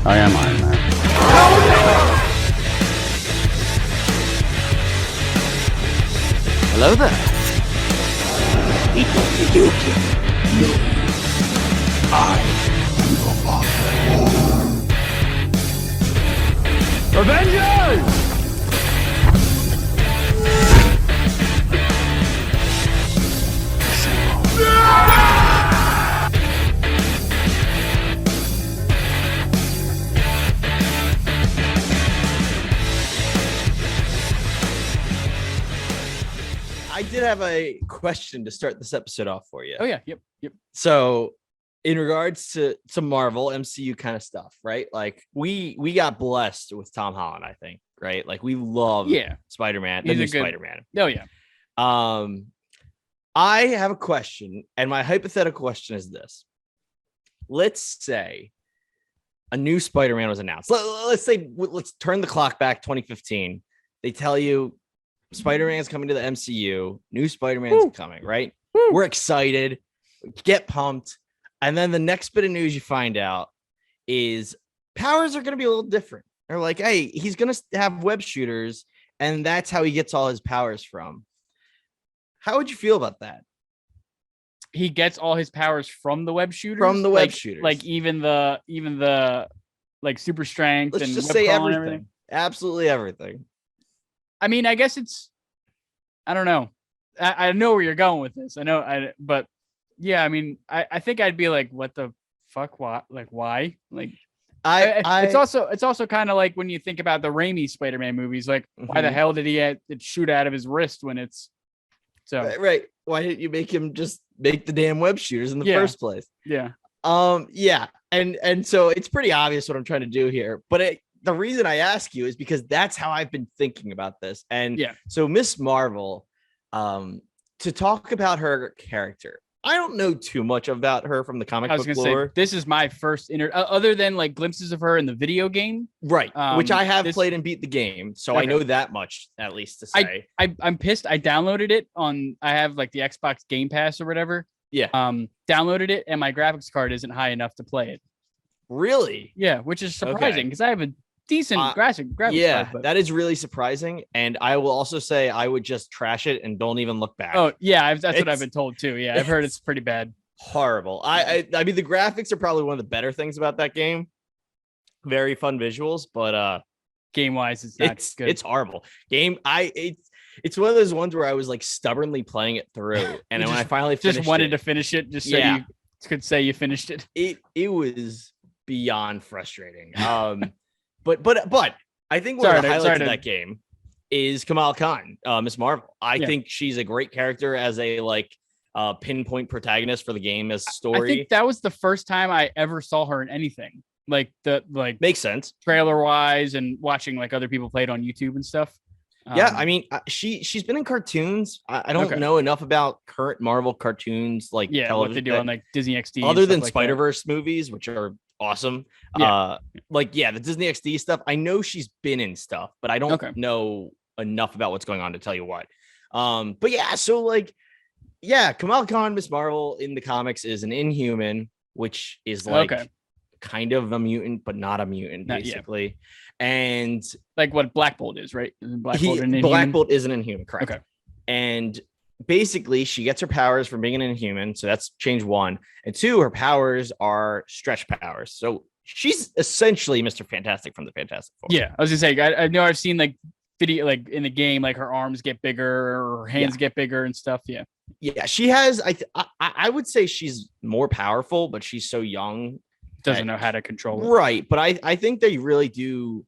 I am Iron Man. Hello there. Avengers! I did have a question to start this episode off for you. Oh yeah, yep. So, in regards to Marvel MCU kind of stuff, right? Like we got blessed with Tom Holland, I think, right? Like we love Spider-Man, the new Spider-Man. Oh yeah. I have a question, and my hypothetical question is this. Let's say a new Spider-Man was announced. Let's turn the clock back 2015. They tell you Spider-Man is coming to the MCU. New Spider-Man is coming, right? Woo. We're excited. Get pumped. And then the next bit of news you find out is powers are going to be a little different. They're like, hey, he's going to have web shooters, and that's how he gets all his powers from. How would you feel about that? He gets all his powers from the web shooters? From the web shooters. Like even the like super strength. Let's and just web say crawl and everything. Absolutely everything. I mean, I guess I don't know. I know where you're going with this. But yeah, I mean, I think I'd be like, what the fuck? Why? Like, why? Like, it's also kind of like when you think about the Raimi Spider-Man movies, like, why the hell did it shoot out of his wrist when it's so right? Why didn't you make him just make the damn web shooters in the first place? Yeah. Yeah. And so it's pretty obvious what I'm trying to do here, but the reason I ask you is because that's how I've been thinking about this. And so Miss Marvel, to talk about her character, I don't know too much about her from the comic book lore. Say, this is my first other than like glimpses of her in the video game. Right. Which I have played and beat the game. So I know that much, at least to say. I'm pissed. I downloaded it I have like the Xbox Game Pass or whatever. Yeah. Downloaded it and my graphics card isn't high enough to play it. Really? Yeah, which is surprising because I have a decent graphics yeah, card, that is really surprising. And I will also say I would just trash it and don't even look back. Oh yeah, that's what I've been told too. Yeah, I've heard it's pretty bad. Horrible. I mean, the graphics are probably one of the better things about that game. Very fun visuals, but game wise, it's not good. It's horrible. It's one of those ones where I was like stubbornly playing it through, and when I finally wanted to finish it, just so you could say you finished it. It was beyond frustrating. But I think one of the highlights of that game is Kamala Khan, Miss Marvel. I think she's a great character as a pinpoint protagonist for the game as story. I think that was the first time I ever saw her in anything. Makes sense trailer wise and watching like other people play it on YouTube and stuff. Yeah, I mean, she's been in cartoons. I don't know enough about current Marvel cartoons, like what they do on like Disney XD, other than Spider-Verse movies, which are awesome. The Disney XD stuff. I know she's been in stuff, but I don't know enough about what's going on to tell you what. But yeah, so Kamala Khan, Miss Marvel in the comics is an Inhuman, which is kind of a mutant, but not a mutant, basically. And like what Black Bolt is, right? Black Bolt is an Inhuman, correct? Okay. And basically, she gets her powers from being an Inhuman, so that's change 1. And 2, her powers are stretch powers. So she's essentially Mr. Fantastic from the Fantastic Four. Yeah, I was gonna say, I know I've seen like video, like in the game, like her arms get bigger, or her hands get bigger and stuff. Yeah, she has. I would say she's more powerful, but she's so young, doesn't know how to control it. Right, but I think they really do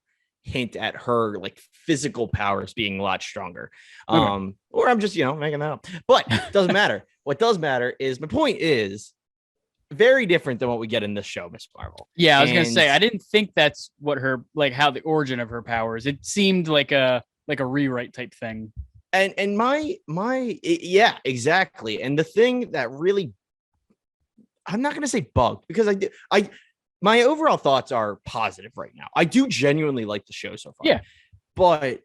hint at her like physical powers being a lot stronger. Or I'm just making that up, but it doesn't matter. What does matter is my point is very different than what we get in this show, Miss Marvel. Yeah, I was gonna say I didn't think that's what her how the origin of her powers. It seemed like a rewrite type thing. And yeah, exactly. And the thing that really, I'm not gonna say bugged, because my overall thoughts are positive right now. I do genuinely like the show so far. Yeah. But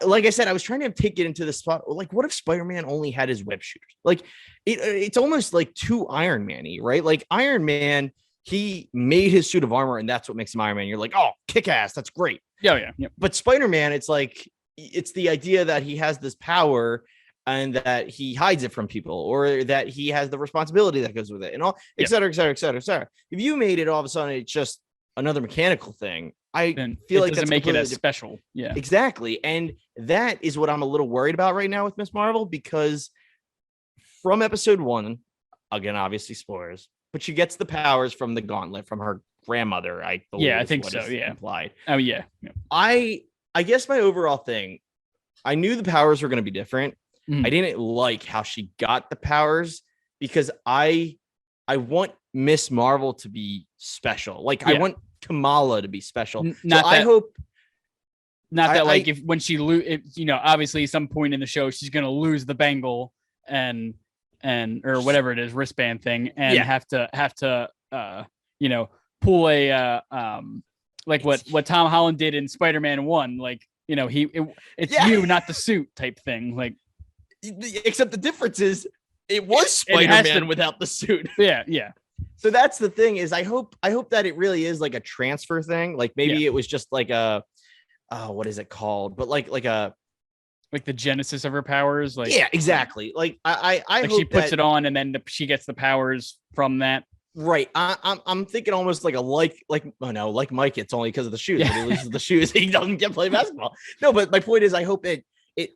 like I said, I was trying to take it into the spot. Like, what if Spider-Man only had his web shooters? Like, it's almost like too Iron Man-y, right? Like Iron Man he made his suit of armor, and that's what makes him Iron Man. You're like, oh, kick ass, that's great. Yeah. But Spider-Man, it's like, it's the idea that he has this power and that he hides it from people, or that he has the responsibility that goes with it, and all, et cetera, et cetera, et cetera, et cetera. If you made it all of a sudden, it's just another mechanical thing, I feel like doesn't make it as special. Yeah, exactly. And that is what I'm a little worried about right now with Miss Marvel, because from episode 1, again, obviously spoilers, but she gets the powers from the gauntlet from her grandmother. I think so. Yeah, implied. Oh yeah. I guess my overall thing, I knew the powers were going to be different. Mm. I didn't like how she got the powers, because I want Miss Marvel to be special. Like, I want Kamala to be special. I hope not that like, if when she obviously some point in the show she's going to lose the bangle and or whatever it is, wristband thing, and have to pull a like what Tom Holland did in Spider-Man 1, like, it's you, not the suit type thing, like, except the difference is it was Spider-Man without the suit. Yeah. So that's the thing, is I hope that it really is like a transfer thing. Like, maybe it was just like a what is it called? But like the genesis of her powers. Like, yeah, exactly. Like I like hope she puts it on and then she gets the powers from that. Right. I'm thinking almost like like Mike. It's only because of the shoes. When he loses the shoes, he doesn't get to play basketball. No, but my point is, I hope it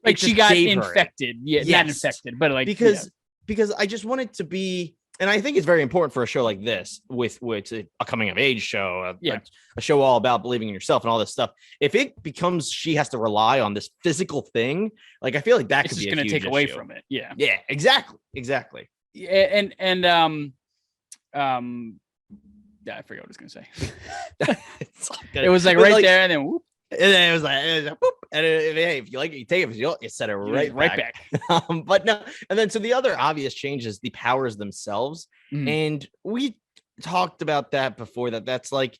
like she got infected. Not infected, but like, because I just want it to be, and I think it's very important for a show like this, with a coming of age show, a show all about believing in yourself and all this stuff. If it becomes she has to rely on this physical thing, like, I feel like that could be going to take away from it. Yeah, exactly. Yeah, and I forgot what I was going to say. It was like there, and then whoop. And then it was like, boop. And hey, if you like it, you take it. If you don't, you set it right back. But no. And then, so the other obvious change is the powers themselves. And we talked about that before, that's like,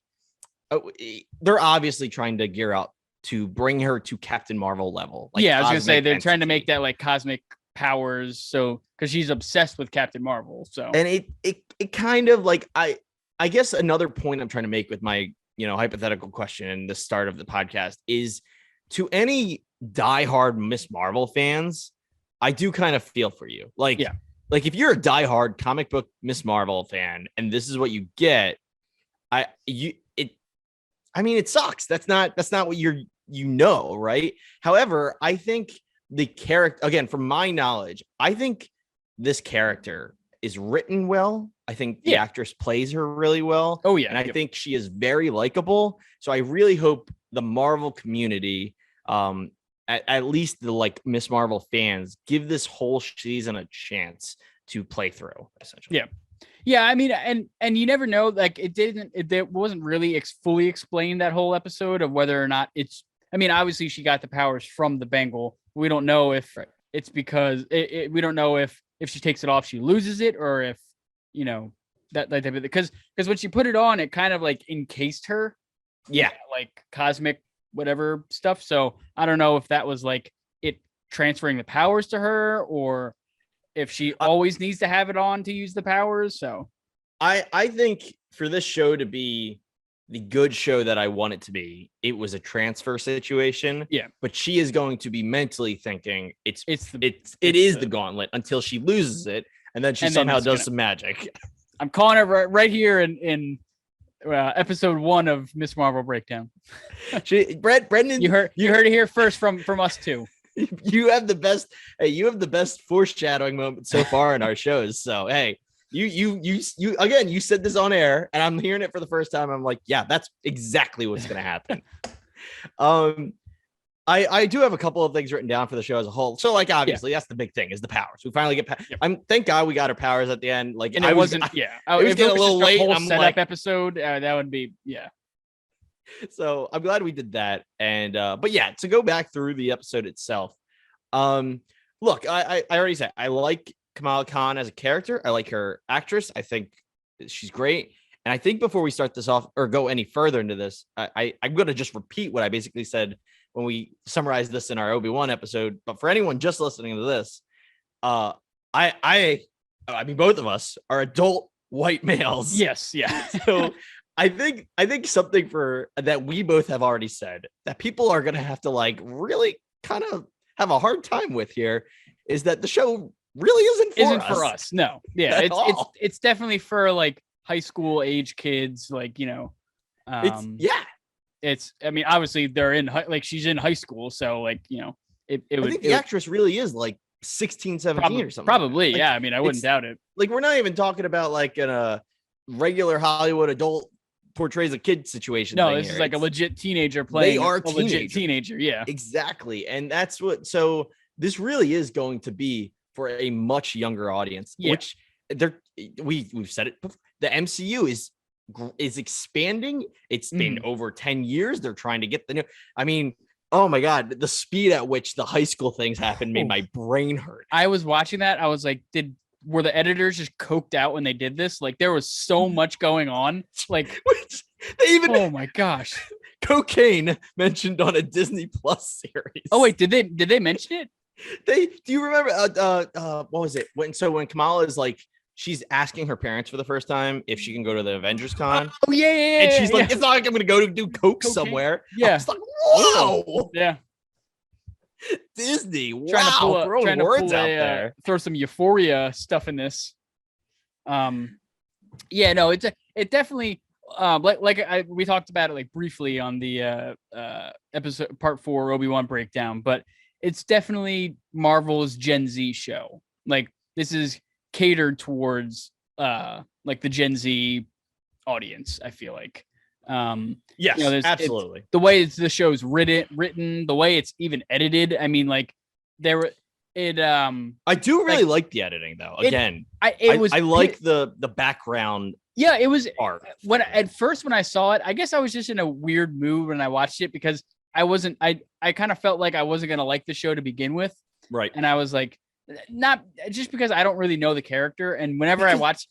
they're obviously trying to gear up to bring her to Captain Marvel level. Like, I was going to say, they're trying to make that like cosmic powers. So, because she's obsessed with Captain Marvel. So, and it kind of like, I guess another point I'm trying to make with my, hypothetical question in the start of the podcast is, to any diehard Miss Marvel fans, I do kind of feel for you. Like, like, if you're a diehard comic book Miss Marvel fan and this is what you get, it sucks. That's not what right? However, I think the character, again, from my knowledge, I think this character is written well. I think the actress plays her really well. Oh yeah. And I think she is very likable. So I really hope the Marvel community, at least the like Miss Marvel fans, give this whole season a chance to play through, essentially. Yeah. I mean, and you never know, like, it wasn't really fully explained, that whole episode, of whether or not obviously she got the powers from the bangle. We don't know if it's because we don't know if she takes it off, she loses it, or if, that like, because when she put it on, it kind of like encased her. Yeah. Like cosmic, whatever stuff. So I don't know if that was like it transferring the powers to her, or if she always needs to have it on to use the powers. So I think for this show to be the good show that I want it to be, it was a transfer situation. Yeah. But she is going to be mentally thinking it is the gauntlet until she loses it, and then she somehow does some magic. I'm calling it right here in episode 1 of Miss Marvel Breakdown. Brendan, you heard it here first from us too. You have the best foreshadowing moment so far in our shows. So hey, you again, you said this on air, and I'm hearing it for the first time. I'm like, yeah, that's exactly what's gonna happen. I do have a couple of things written down for the show as a whole. So like, obviously that's the big thing, is the powers. We finally get thank God we got our powers at the end. Like, and it wasn't it was getting a little late. Whole setup episode, that would be So I'm glad we did that. And but yeah, to go back through the episode itself. Look, I already said I like Kamala Khan as a character. I like her actress. I think she's great. And I think before we start this off or go any further into this, I'm going to just repeat what I basically said when we summarized this in our Obi-Wan episode. But for anyone just listening to this, I mean, both of us are adult white males. Yes, yeah. So I think something for that we both have already said that people are gonna have to like really kind of have a hard time with here is that the show really isn't for us. No, yeah, it's definitely for like high school age kids, like it's I mean, obviously they're in like she's in high school, so like I think the actress really is like 16, 17 or something. Probably, like, yeah. I mean, I wouldn't doubt it. Like we're not even talking about like in a regular Hollywood adult portrays a kid situation. No, this is like a legit teenager playing. They are a legit teenager. Yeah, exactly. And that's what. So this really is going to be for a much younger audience. Yeah. Which we've said it before. The MCU is expanding. It's been over 10 years. They're trying to get the new. I mean, oh my God, the speed at which the high school things happened made my brain hurt. I was watching that. I was like, were the editors just coked out when they did this? Like there was so much going on. Like they even, oh my gosh, cocaine mentioned on a Disney Plus series. Oh wait, did they mention it? Do you remember what was it? When Kamala is like, she's asking her parents for the first time if she can go to the Avengers Con. Oh yeah. And she's like, it's not like I'm gonna go to do coke somewhere. Yeah. It's like, whoa. Yeah. Disney, trying to pull throwing words out there. Throw some Euphoria stuff in this. Yeah, no, it definitely we talked about it like briefly on the episode part 4 Obi-Wan breakdown, but it's definitely Marvel's Gen Z show. Like this is catered towards like the Gen Z audience, I feel like. Yes, absolutely. The way the show's written, the way it's even edited. I mean, like I do really like the editing though. Again, I like the background. Yeah, it was art. When at first when I saw it, I guess I was just in a weird mood when I watched it because I kind of felt like I wasn't gonna like the show to begin with. Right. And I was like, not just because I don't really know the character, and whenever I watch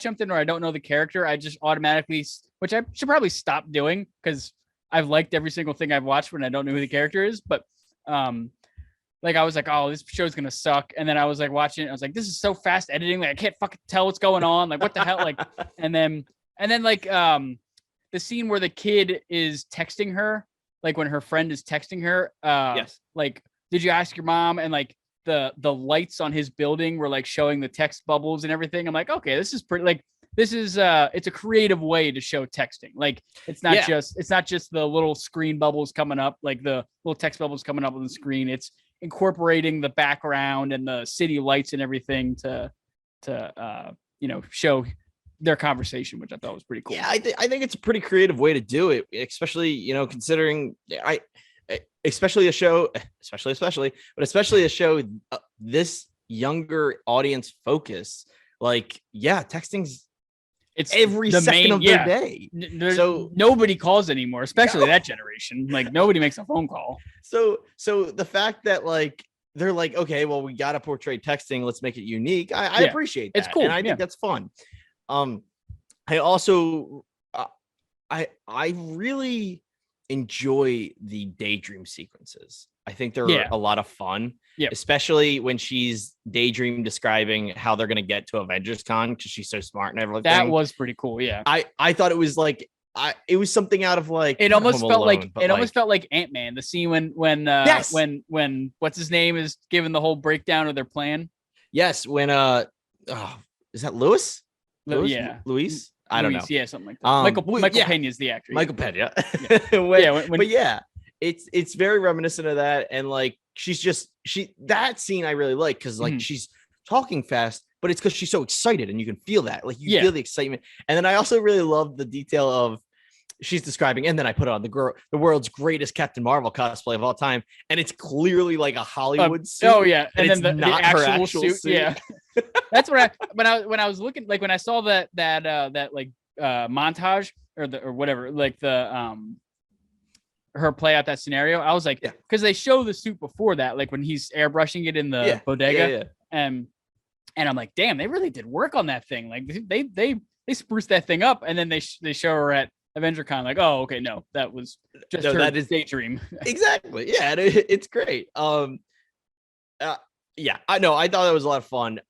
something or I don't know the character, I just automatically, which I should probably stop doing because I've liked every single thing I've watched when I don't know who the character is. But like I was like, oh, this show's gonna suck, and then I was like watching it, I was like, this is so fast editing, like I can't fucking tell what's going on, like what the hell, like, and then like the scene where the kid is texting her, like when her friend is texting her, yes, like, did you ask your mom? And like the lights on his building were like showing the text bubbles and everything. I'm like, okay, this is pretty, like, this is it's a creative way to show texting. Like it's not just the little screen bubbles coming up, like the little text bubbles coming up on the screen. It's incorporating the background and the city lights and everything to show their conversation, which I thought was pretty cool. Yeah, I think it's a pretty creative way to do it, especially considering especially a show this younger audience focus. Like, yeah, texting's it's every second of their day. So nobody calls anymore, especially that generation. Like nobody makes a phone call. So the fact that like they're like, okay, well, we got to portray texting, let's make it unique. I appreciate that. It's cool, and I think that's fun. I also I really enjoy the daydream sequences. I think they're a lot of fun, especially when she's daydream describing how they're going to get to Avengers Con because she's so smart and everything. That was pretty cool. Yeah. I thought it was like, it was something out of like, it almost felt like Ant-Man, the scene when what's his name is giving the whole breakdown of their plan. Yes. When, is that Luis? Yeah. Luis? I don't know. Yeah, something like that. Michael Pena is the actor. Michael Pena. Yeah. It's very reminiscent of that. And like, that scene I really like because like she's talking fast, but it's because she's so excited and you can feel that. Like you feel the excitement. And then I also really love the detail of she's describing, and then I put on the world's greatest Captain Marvel cosplay of all time, and it's clearly like a Hollywood suit. Oh yeah, and then the actual suit. Yeah, that's what when I was looking, like when I saw that montage or whatever, like the her play out that scenario, I was like, because they show the suit before that, like when he's airbrushing it in the bodega, and I'm like, damn, they really did work on that thing. Like they spruced that thing up, and then they show her at AvengerCon, like, oh, okay, no, that was just that is daydream. Exactly. Yeah, it's great. I know. I thought that was a lot of fun.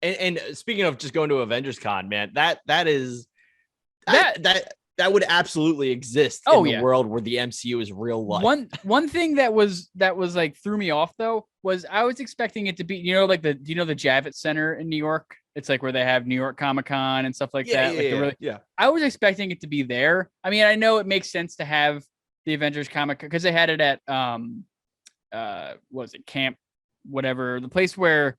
And speaking of just going to Avengers Con, man, that would absolutely exist in the world where the MCU is real life. One thing that was like threw me off though was I was expecting it to be, like do you know the Javits Center in New York? It's like where they have New York Comic Con and stuff like that. I was expecting it to be there. I mean, I know it makes sense to have the Avengers Comic Con because they had it at what was it, Camp whatever, the place where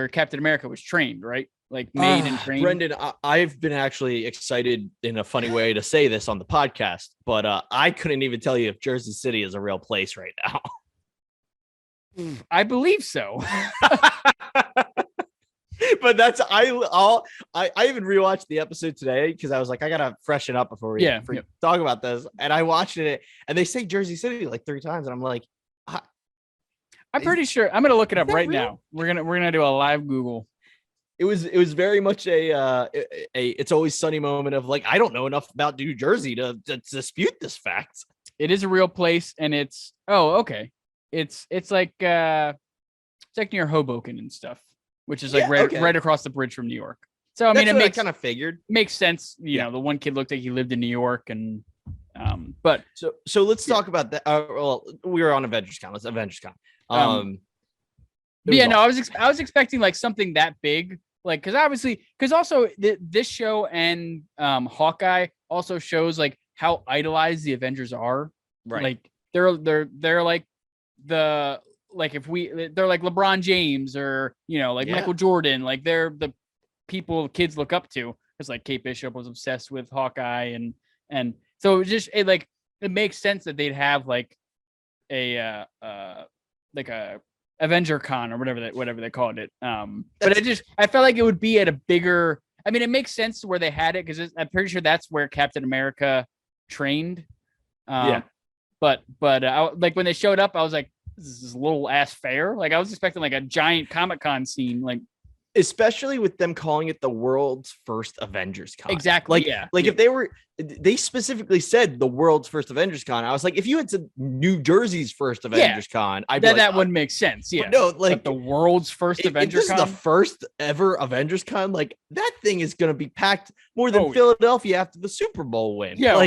Captain America was trained, right? Like made and trained. Brendan, I've been actually excited in a funny way to say this on the podcast, but I couldn't even tell you if Jersey City is a real place right now. I believe so. But that's I even rewatched the episode today because I was like, I gotta freshen up before we talk about this. And I watched it, and they say Jersey City like 3 times, and I'm like, I'm pretty sure. I'm gonna look it up right now. We're gonna do a live Google. It was very much a It's Always Sunny moment of like, I don't know enough about New Jersey to dispute this fact. It is a real place, and it's okay. It's like near Hoboken and stuff, which is like right across the bridge from New York. So I mean, it makes kind of figured makes sense. You know, the one kid looked like he lived in New York, and but so let's talk about that. Well, we were on Avengers Con. Let's Avengers Con. I was expecting like something that big, like because also this show and Hawkeye also shows like how idolized the Avengers are. Right. Like they're like they're like LeBron James or like Michael Jordan, like they're the people kids look up to. It's like Kate Bishop was obsessed with Hawkeye, and so it makes sense that they'd have like a Avenger Con or whatever they called it. But I felt like it would be at a bigger. I mean, it makes sense where they had it because I'm pretty sure that's where Captain America trained. But like when they showed up, I was like, this is a little ass fair. Like I was expecting like a giant Comic-Con scene, like. Especially with them calling it the world's first Avengers Con. Exactly. If they specifically said the world's first Avengers Con. I was like, if you had said New Jersey's first Avengers Con, I'd be like, that wouldn't make sense. Yeah. No, like but the world's first Avengers Con. This is the first ever Avengers Con. Like that thing is going to be packed more than Philadelphia after the Super Bowl win. Yeah.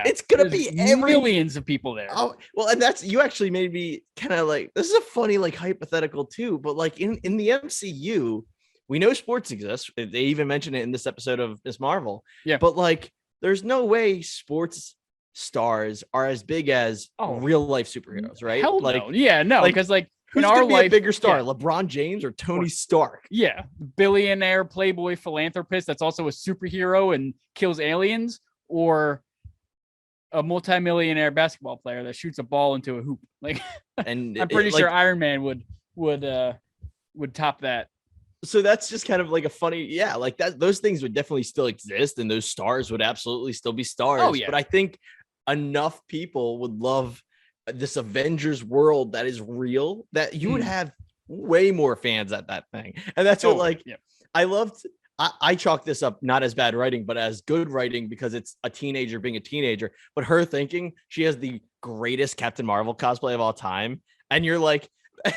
It's going to be millions of people there. Oh, well, and you actually made me kind of like, this is a funny, like hypothetical too, but like in the MCU, we know sports exists. They even mentioned it in this episode of Ms. Marvel. Yeah. But like, there's no way sports stars are as big as real life superheroes, right? Hell no. Yeah, no. Because like who's gonna be a bigger star, LeBron James or Tony Stark? Yeah. Billionaire, playboy, philanthropist that's also a superhero and kills aliens, or a multimillionaire basketball player that shoots a ball into a hoop. Like, and I'm pretty sure Iron Man would top that. So that's just kind of like a funny, like that. Those things would definitely still exist, and those stars would absolutely still be stars. Oh, yeah. But I think enough people would love this Avengers world that is real that you would have way more fans at that thing. And that's what I loved. I chalk this up not as bad writing, but as good writing because it's a teenager being a teenager. But her thinking she has the greatest Captain Marvel cosplay of all time, and you're like.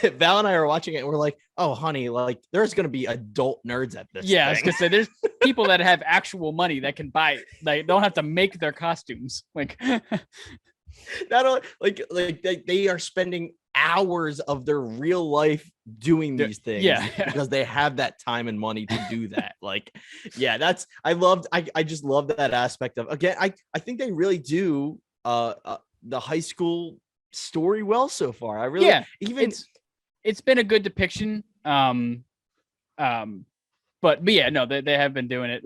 Val and I are watching it and we're like, oh honey, like there's gonna be adult nerds at this thing. I was gonna say there's people that have actual money that can buy it. They don't have to make their costumes. Like not only like they are spending hours of their real life doing these things because they have that time and money to do that. Like I just love that aspect of, again, I think they really do the high school story well so far. I really it's been a good depiction. But yeah, no, they have been doing it.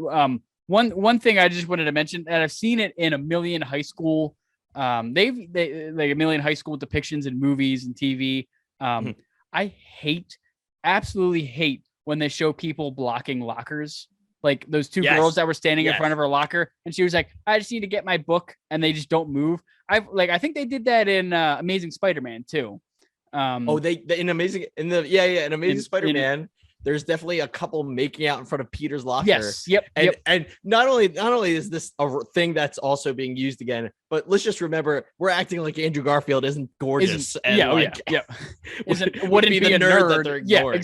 One thing I just wanted to mention, that I've seen it in a million high school. They like a million high school depictions in movies and TV. I absolutely hate when they show people blocking lockers. Like those two girls that were standing in front of her locker, and she was like, "I just need to get my book," and they just don't move. I think they did that in Amazing Spider-Man too. In Amazing Spider-Man, there's definitely a couple making out in front of Peter's locker. Yes, yep. And not only is this a thing that's also being used again, but let's just remember we're acting like Andrew Garfield isn't gorgeous. Wouldn't be a nerd that they're ignoring.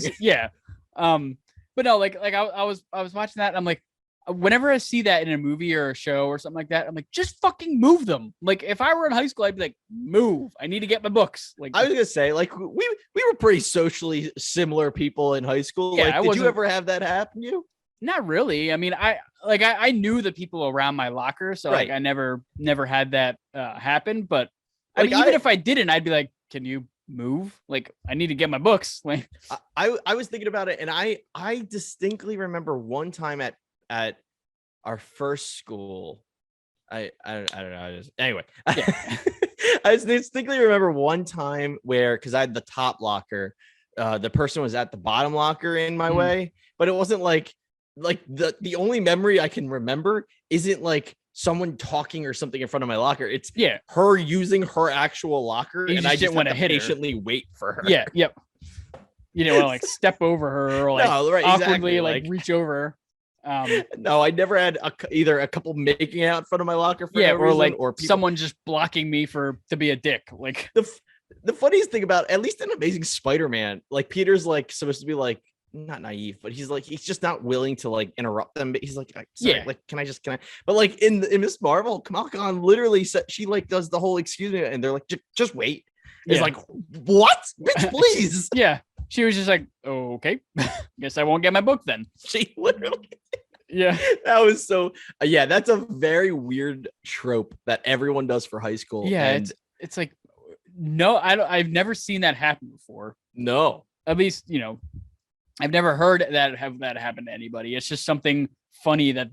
but no, like I was watching that. And I'm like, whenever I see that in a movie or a show or something like that, I'm like, just fucking move them. Like if I were in high school, I'd be like, move. I need to get my books. Like I was gonna say, like we were pretty socially similar people in high school. Yeah, like, did you ever have that happen to you? Not really. I mean, I knew the people around my locker, so Right. like I never had that happen. But I Like, mean, even if I didn't, I'd be like, can you move? Like I need to get my books. Like I was thinking about it, and I distinctly remember one time at our first school. I don't know. Anyway, Yeah. I distinctly remember one time where, because I had the top locker, the person was at the bottom locker in my way, but it wasn't like the only memory I can remember isn't like someone talking or something in front of my locker. It's her using her actual locker, and I just want to patiently wait for her. Yeah, yep. You know, like step over her or like awkwardly exactly. like reach over. No, I never had either a couple making out in front of my locker for no or reason, like or people... someone just blocking me to be a dick. Like the funniest thing about, at least in Amazing Spider-Man, like Peter's like supposed to be like not naive, but he's just not willing to like interrupt them. But he's like, sorry, like can I? But like in Miss Marvel, Kamala Khan literally said, she like does the whole excuse me, and they're like, just wait. It's like, what, bitch, please. Yeah, she was just like, oh, okay, guess I won't get my book then. She literally. Yeah, that was so. That's a very weird trope that everyone does for high school. Yeah, and it's like, no, I've never seen that happen before. No, at least I've never heard that happen to anybody. It's just something funny that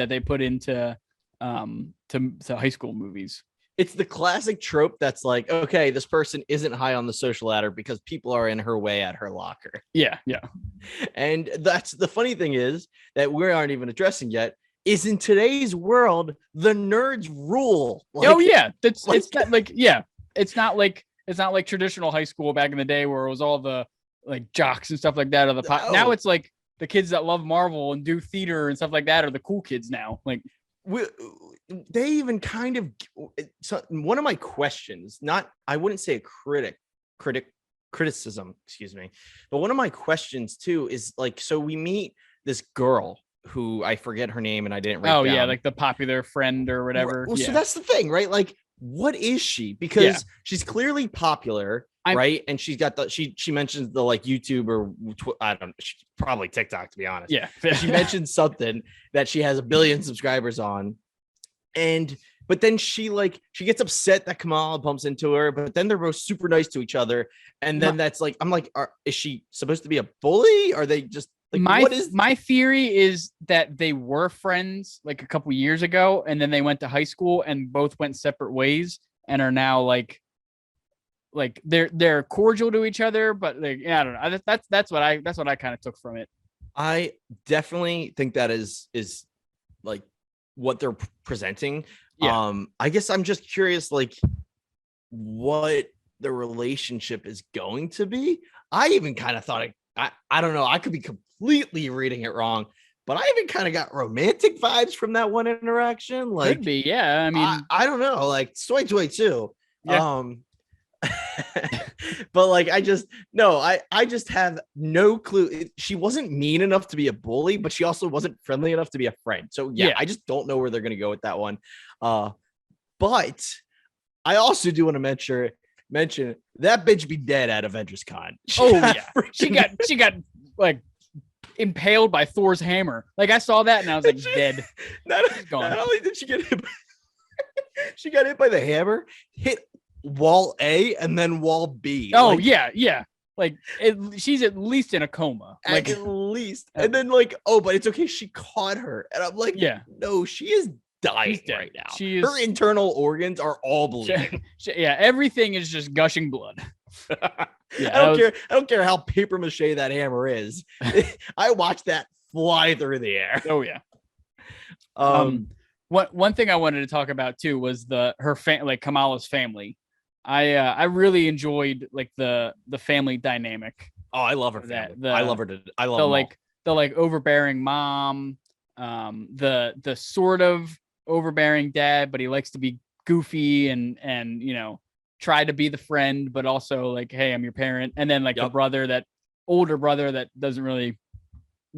they put into to high school movies. It's the classic trope that's like, okay, this person isn't high on the social ladder because people are in her way at her locker. Yeah. And that's the funny thing is that we aren't even addressing yet is in today's world, the nerds rule. Like, oh yeah, it's not like it's not like traditional high school back in the day where it was all the like jocks and stuff like that. Now it's like the kids that love Marvel and do theater and stuff like that are the cool kids now. Like they even kind of, so one of my questions, I wouldn't say a criticism, excuse me, but one of my questions too is like, so we meet this girl who I forget her name and I didn't write down. Yeah, like the popular friend or whatever. Well, so that's the thing, right? Like, what is she? Because she's clearly popular, right? And she's got she mentions the like YouTube or I don't know, probably TikTok, to be honest. Yeah. She mentioned something that she has 1 billion subscribers on. But then she gets upset that Kamala bumps into her, but then they're both super nice to each other. And then that's like, I'm like, is she supposed to be a bully? Are they just like, my theory is that they were friends like a couple years ago, and then they went to high school and both went separate ways and are now like they're cordial to each other, but like, I don't know. That's what I kind of took from it. I definitely think that is like what they're presenting. I guess I'm just curious, like what the relationship is going to be. I even kind of thought I don't know, I could be completely reading it wrong, but I even kind of got romantic vibes from that one interaction. Like, could be, yeah. I mean, I don't know, like Soy Toy too. Yeah. But like, I just have no clue. She wasn't mean enough to be a bully, but she also wasn't friendly enough to be a friend. So yeah. I just don't know where they're gonna go with that one. But I also do want to mention that bitch be dead at Avengers Con. She got like impaled by Thor's hammer. Like I saw that and I was like, dead. Not only did she get hit, she got hit by the hammer, hit wall A and then wall B. Oh, like, yeah. Like she's at least in a coma. Like at least. And then like, oh, but it's okay. She caught her. And I'm like, no, she is dying right now. Her internal organs are all bleeding. Everything is just gushing blood. I don't care how paper mache that hammer is. I watched that fly through the air. Oh yeah. One thing I wanted to talk about too was her Kamala's family. I really enjoyed like the family dynamic. Oh, I love her family. I love her. I love the overbearing mom, the sort of overbearing dad, but he likes to be goofy and try to be the friend, but also like, hey, I'm your parent. And then like the older brother that doesn't really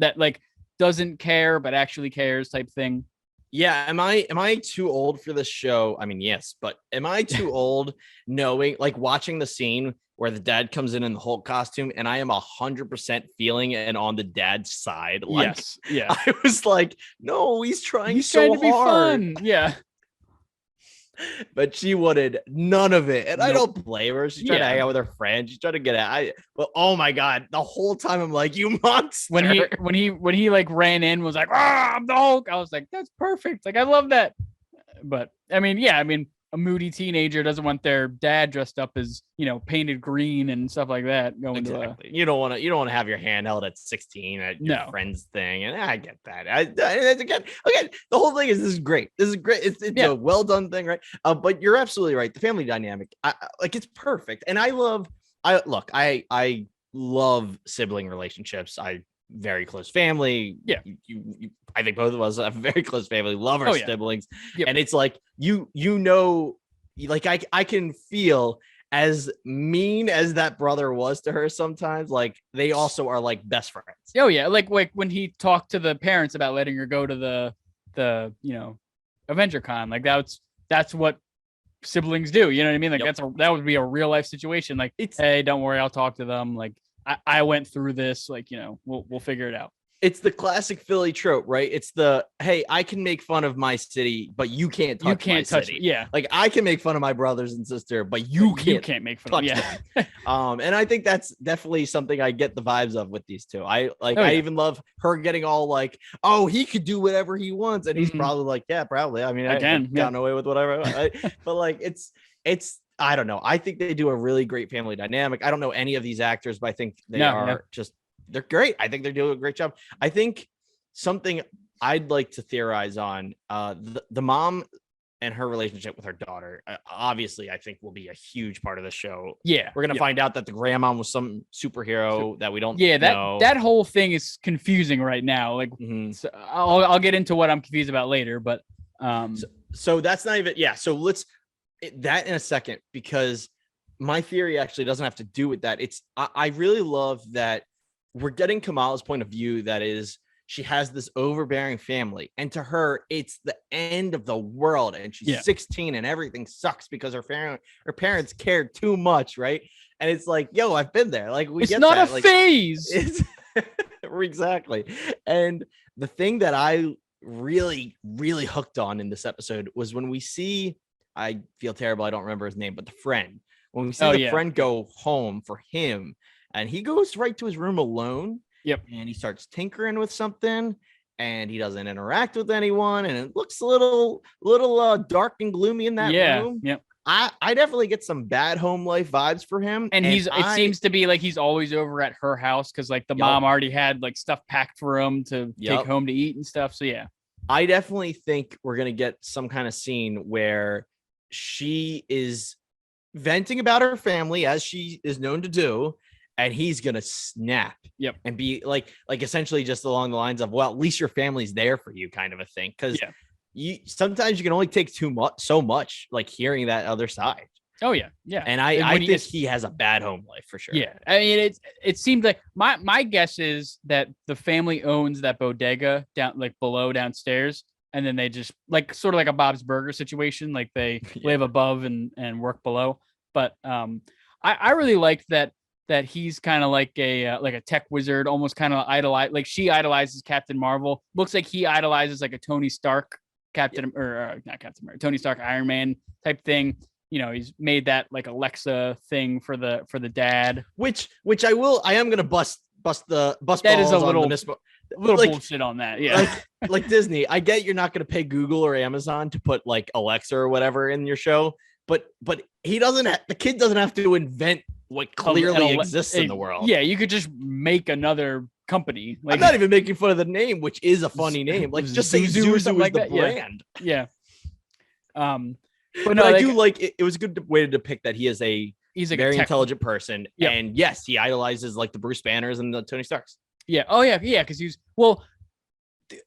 that like doesn't care but actually cares type thing. Yeah, am I too old for this show? I mean, yes, but am I too old knowing, like, watching the scene where the dad comes in the Hulk costume, and I am 100% feeling and on the dad's side? Like, yes, yeah, I was like, no, he's trying to be hard. fun. Yeah, but she wanted none of it, and nope. I don't blame her. She's trying to hang out with her friends. She's trying to get out. But oh my god, the whole time I'm like, you monster. When he like ran in, was like, I'm the Hulk. I was like, that's perfect. Like, I love that. But I mean, yeah, I mean, a moody teenager doesn't want their dad dressed up as, painted green and stuff like that. Going exactly. You don't want to have your hand held at 16 at your friend's thing, and I get that. Again, the whole thing is this is great. This is great. It's a well done thing, right? But you're absolutely right. The family dynamic, it's perfect, and I love sibling relationships. Very close family. Yeah. I think both of us have a very close family, love our siblings. Yep. And it's like, like I can feel, as mean as that brother was to her sometimes, like they also are like best friends. Oh yeah. Like when he talked to the parents about letting her go to the Avenger Con, like that's what siblings do. You know what I mean? Like that would be a real life situation. Like, hey, don't worry, I'll talk to them. Like, I went through this, like, we'll figure it out. It's the classic Philly trope, right? It's the, hey, I can make fun of my city, but you can't touch my city. Yeah. Like, I can make fun of my brothers and sister, but you can't make fun of them. Yeah. And I think that's definitely something I get the vibes of with these two. I even love her getting all like, oh, he could do whatever he wants. And he's probably like, yeah, probably. I mean, I've gotten away with whatever. But like, it's, I don't know. I think they do a really great family dynamic. I don't know any of these actors, but I think they're great. I think they're doing a great job. I think something I'd like to theorize on, the mom and her relationship with her daughter, obviously, I think will be a huge part of the show. Yeah. We're going to find out that the grandma was some superhero that we don't know. That whole thing is confusing right now. Like, so I'll get into what I'm confused about later, but so that's not even, so let's that in a second, because my theory actually doesn't have to do with that. It's, I really love that we're getting Kamala's point of view. That is, she has this overbearing family, and to her, it's the end of the world. And she's 16 and everything sucks because her parents cared too much. Right. And it's like, yo, I've been there. Like, it's not a phase. Exactly. And the thing that I really, really hooked on in this episode was when we see, I feel terrible, I don't remember his name, but the friend, when we see the friend go home for him, and he goes right to his room alone. Yep. And he starts tinkering with something, and he doesn't interact with anyone, and it looks a little dark and gloomy in that room. Yep. I definitely get some bad home life vibes for him. And it seems to be like he's always over at her house because like the mom already had like stuff packed for him to take home to eat and stuff. So yeah. I definitely think we're gonna get some kind of scene where she is venting about her family, as she is known to do, and he's gonna snap and be like essentially just along the lines of, well, at least your family's there for you, kind of a thing, because you sometimes you can only take so much like hearing that other side. And I think he has a bad home life for sure. I mean, it seems like my guess is that the family owns that bodega down like below downstairs, and then they just like sort of like a Bob's Burger situation, like they live above and work below. But I really liked that he's kind of like a tech wizard, almost kind of idolize, like she idolizes Captain Marvel. Looks like he idolizes like a Tony Stark not Captain America, Tony Stark Iron Man type thing. He's made that like Alexa thing for the dad, which I am gonna bust that is a little like, bullshit on that. Like Disney, I get you're not gonna pay Google or Amazon to put like Alexa or whatever in your show, but the kid doesn't have to invent what clearly exists in the world. Yeah, you could just make another company. Like, I'm not even making fun of the name, which is a funny name. Like, just say Zuzu is like the brand. Yeah. But no, I do like it. It was a good way to depict that he's a very intelligent person, and yes, he idolizes like the Bruce Banners and the Tony Starks. Yeah. Oh yeah. Because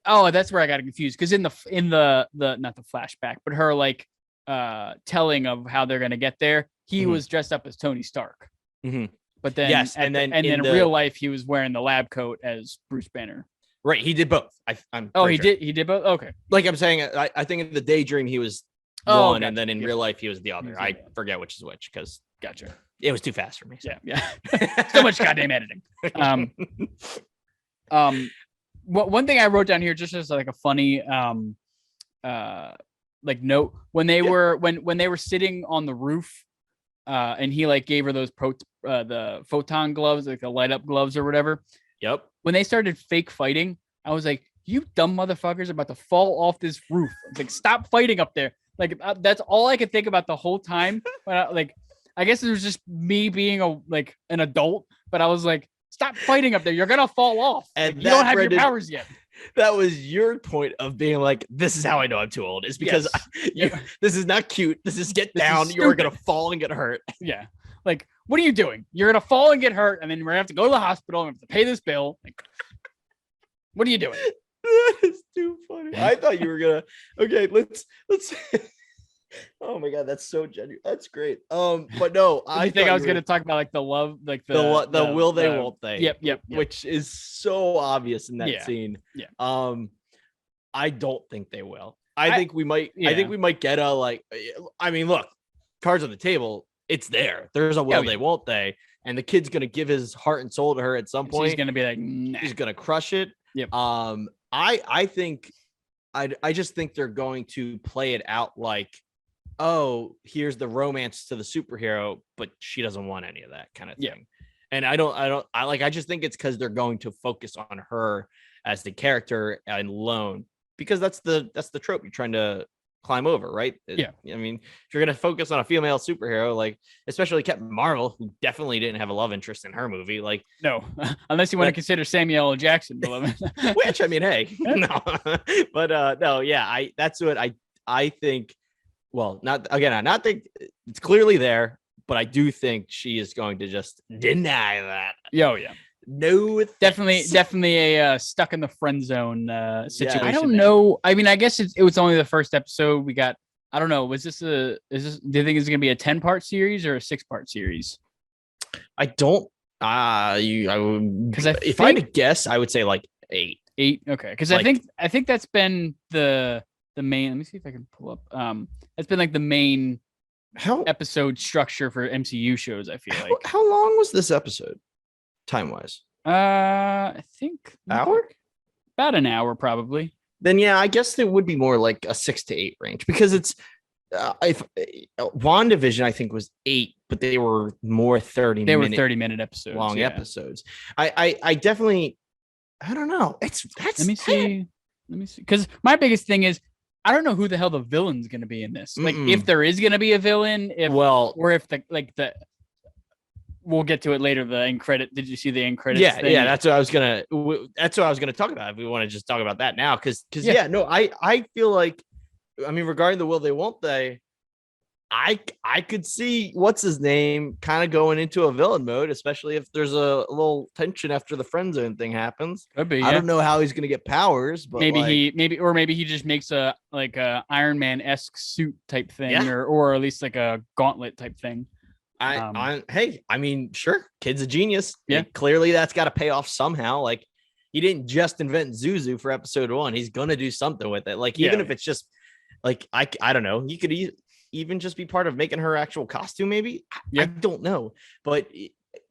that's where I got confused. Because in the not the flashback, but her like telling of how they're gonna get there, he was dressed up as Tony Stark. Mm-hmm. But then in real life, he was wearing the lab coat as Bruce Banner. Right, he did both. I'm he did both. Okay, like I'm saying, I think in the daydream he was one, gotcha. And then in real life he was the other. I forget which is which because gotcha. It was too fast for me. So. Yeah. So much goddamn editing. One thing I wrote down here just as like a funny like note when they were when they were sitting on the roof and he like gave her those the photon gloves, like the light up gloves or whatever. Yep. When they started fake fighting, I was like, you dumb motherfuckers are about to fall off this roof. Like, stop fighting up there. Like, that's all I could think about the whole time. But like, I guess it was just me being an adult, but I was like, stop fighting up there. You're going to fall off. And like, you don't have your powers yet. That was your point of being like, this is how I know I'm too old. It's because this is not cute. This is get down. You're going to fall and get hurt. Yeah. Like, what are you doing? You're going to fall and get hurt. And then we're going to have to go to the hospital and have to pay this bill. Like, what are you doing? That is too funny. I thought you were going to, okay, let's, oh my God, that's so genuine. That's great. But no, I think I was going to talk about like the love, like the will they, won't they? Yep. Which is so obvious in that scene. Yeah. I don't think they will. I think we might get a, like, I mean, look, cards on the table. It's there. There's a will they, won't they? And the kid's going to give his heart and soul to her at some point. He's going to be like, nah. He's going to crush it. Yep. I think I just think they're going to play it out like, oh, here's the romance to the superhero, but she doesn't want any of that kind of thing. Yeah. And I just think it's because they're going to focus on her as the character and alone, because that's the trope you're trying to climb over, right? Yeah. I mean, if you're going to focus on a female superhero, like especially Captain Marvel, who definitely didn't have a love interest in her movie, like no, unless you want to consider Samuel L. Jackson, which I mean, hey, no, but no, yeah, that's what I think. Well, not think it's clearly there, but I do think she is going to just deny that. Oh yeah. No, definitely a stuck in the friend zone situation. I don't know. I mean, I guess it was only the first episode. We got. I don't know. Do you think it's going to be a 10-part series or a 6-part series? I don't. Because if I had to guess, I would say like 8. 8. Okay. Because like, I think that's been the main. Let me see if I can pull up. That's been like the main episode structure for MCU shows. I feel like. How long was this episode? Time-wise, I think hour, about an hour probably. Then yeah, I guess it would be more like a 6 to 8 range, because it's if WandaVision I think was 8, but they were more 30-minute episodes, long episodes. I definitely, I don't know. Let me see, because my biggest thing is I don't know who the hell the villain's going to be in this. Like if there is going to be a villain, or if the we'll get to it later. The end credit. Did you see the end credits? Yeah. That's what I was gonna talk about. If we want to just talk about that now, because I feel like, I mean, regarding the will they, won't they, I could see what's his name kind of going into a villain mode, especially if there's a little tension after the friend zone thing happens. Could be, I don't know how he's gonna get powers, but maybe he just makes a Iron Man-esque suit type thing, or at least like a gauntlet type thing. Hey, I mean, sure, kid's a genius. Yeah, clearly that's got to pay off somehow. Like, he didn't just invent Zuzu for episode 1. He's gonna do something with it. Like, even if it's just like, I don't know, he could even just be part of making her actual costume. Maybe I don't know, but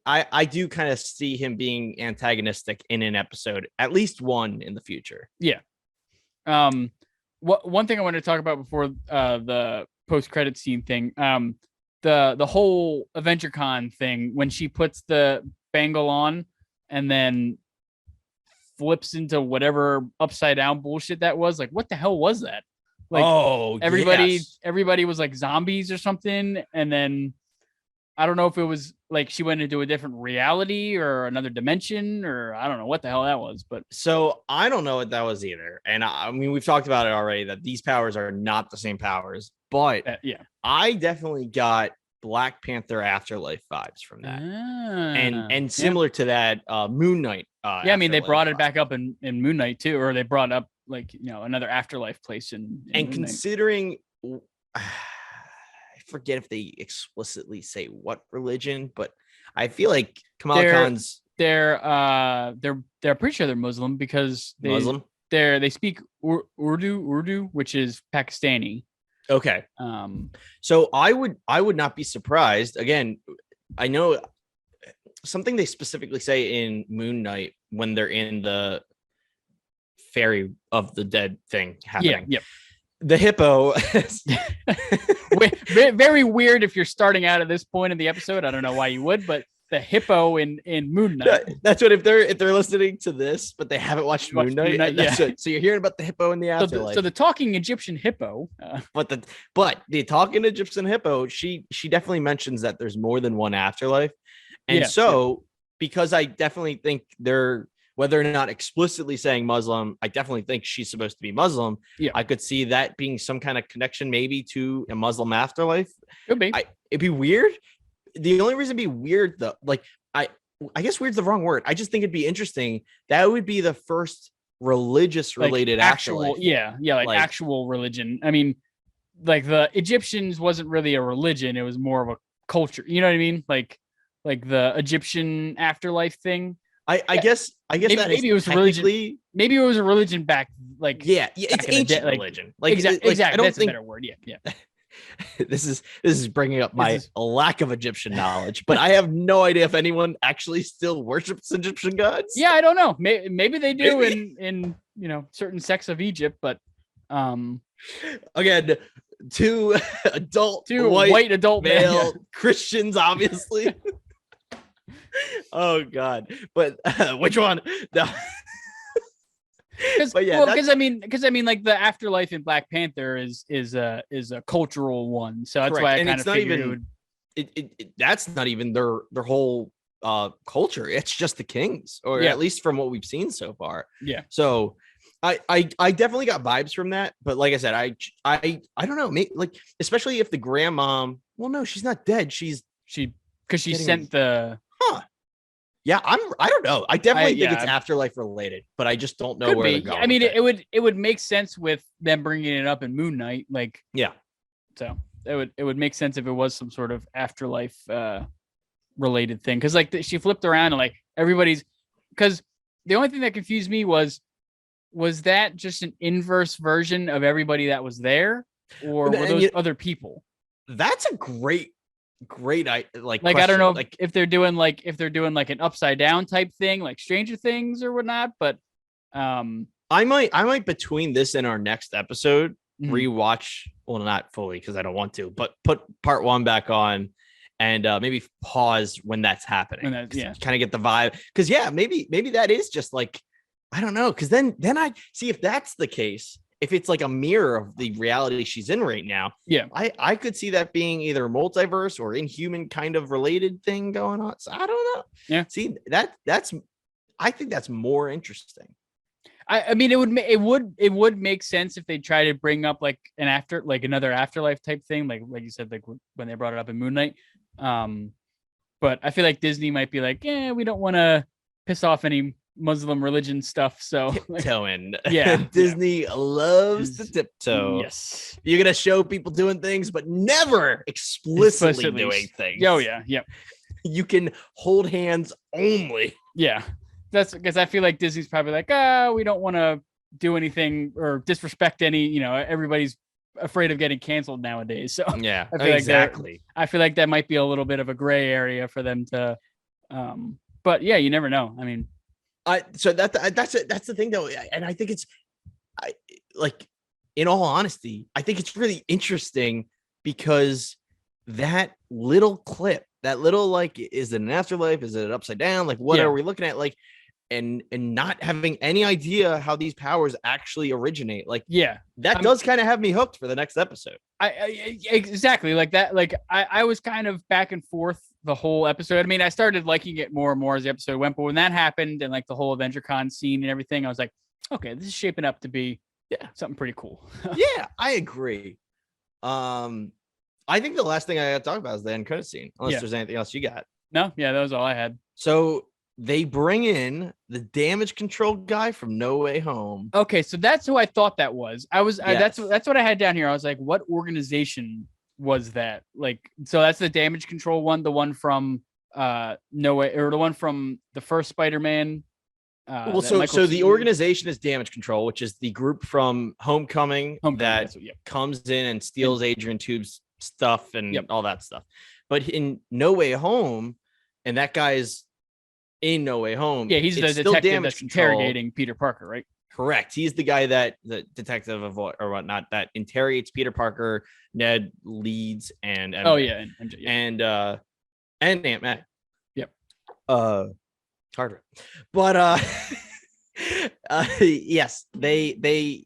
I do kind of see him being antagonistic in an episode, at least one in the future. Yeah. One thing I wanted to talk about before the post-credit scene thing. The whole AvengerCon thing, when she puts the bangle on and then flips into whatever upside down bullshit that was, like, what the hell was that? Like, everybody was like zombies or something, and then I don't know if it was like she went into a different reality or another dimension, or I don't know what the hell that was. But so I don't know what that was either. And I mean, we've talked about it already, that these powers are not the same powers. But I definitely got Black Panther Afterlife vibes from that, and similar to that, Moon Knight. I mean, they brought it back up in Moon Knight too, or they brought up like, another afterlife place in and Moon considering, I forget if they explicitly say what religion, but I feel like Kamala Khan's they're pretty sure they're Muslim because they speak Urdu, which is Pakistani. Okay. So I would not be surprised. Again, I know something they specifically say in Moon Knight when they're in the Fairy of the Dead thing happening. Yeah. The hippo. Very weird if you're starting out at this point in the episode. I don't know why you would, but the hippo in Moon Knight. That's what if they're listening to this, but they haven't watched Moon Knight. So you're hearing about the hippo in the afterlife. So the talking Egyptian hippo. But the talking Egyptian hippo, she definitely mentions that there's more than one afterlife, and because I definitely think they're, whether or not explicitly saying Muslim, I definitely think she's supposed to be Muslim. Yeah, I could see that being some kind of connection, maybe to a Muslim afterlife. Could be. It'd be weird. The only reason it'd be weird, though, like I guess weird's the wrong word. I just think it'd be interesting. That would be the first religious related actual, afterlife. like actual religion. I mean, like the Egyptians wasn't really a religion; it was more of a culture. You know what I mean? Like the Egyptian afterlife thing. I guess maybe it was religion. Maybe it was a religion back, like it's ancient religion. Like exactly. I don't That's think a better word. Yeah. This is bringing up my lack of Egyptian knowledge, but I have no idea if anyone actually still worships Egyptian gods. Yeah, I don't know. Maybe they do in certain sects of Egypt, but again, two white adult male Christians, obviously. Oh God! But which one? No. Because I mean, like the afterlife in Black Panther is a cultural one, so that's why I kind of figured that's not even their whole culture. It's just the kings, or at least from what we've seen so far. Yeah. So I definitely got vibes from that, but like I said, I don't know, like especially if the grandmom. Well, no, she's not dead. She sent the. Yeah, I don't know. I definitely think it's afterlife related, but I just don't know where they're going. I mean, it would make sense with them bringing it up in Moon Knight, like So it would make sense if it was some sort of afterlife related thing, because like she flipped around and like everybody's, because the only thing that confused me was that just an inverse version of everybody that was there, or were those other people? That's a great I question. I don't know if they're doing like an upside down type thing like Stranger Things or whatnot, but I might between this and our next episode rewatch, well, not fully because I don't want to, but put part 1 back on and maybe pause when that's happening. Kind of get the vibe, because maybe that is just like, I don't know, because then I see if that's the case. If it's like a mirror of the reality she's in right now, I could see that being either multiverse or Inhuman kind of related thing going on. So I don't know. Yeah. See, I think that's more interesting. I mean, it would make sense if they try to bring up like another afterlife type thing, like you said, like when they brought it up in Moon Knight. But I feel like Disney might be like, we don't want to piss off any Muslim religion stuff, so tiptoeing. Disney loves to tiptoe. Yes, you're gonna show people doing things but never explicitly doing things. You can hold hands only. That's because I feel like Disney's probably like, we don't want to do anything or disrespect any, everybody's afraid of getting canceled nowadays, so I feel exactly. I feel like that might be a little bit of a gray area for them to but you never know. I mean, so that's the thing though, and I think it's like, in all honesty, I think it's really interesting because that little clip, that little like, is it an afterlife? Is it an upside down? Like, what are we looking at? Like, and not having any idea how these powers actually originate. Like, that does kind of have me hooked for the next episode. I exactly like that. Like, I was kind of back and forth the whole episode. I mean, I started liking it more and more as the episode went, but when that happened and like the whole AvengerCon scene and everything, I was like, okay, this is shaping up to be something pretty cool. I agree. I think the last thing I got to talk about is the end credit scene, unless there's anything else you got. No, that was all I had. So they bring in the damage control guy from No Way Home. Okay, so that's who I thought that was. That's what I had down here. I was like, what organization was that? Like, so that's the damage control one, the one from No Way, or the one from the first Spider-Man. Well, so the organization is Damage Control, which is the group from Homecoming that comes in and steals Adrian Toobe's stuff and all that stuff. But in No Way Home, and that guy's in No Way Home. Yeah, he's the detective that's interrogating Peter Parker, right? Correct. He's the guy the detective of or whatnot that interrogates Peter Parker, Ned, Leeds, and MJ. And Aunt May. Yep. Carter. But yes, they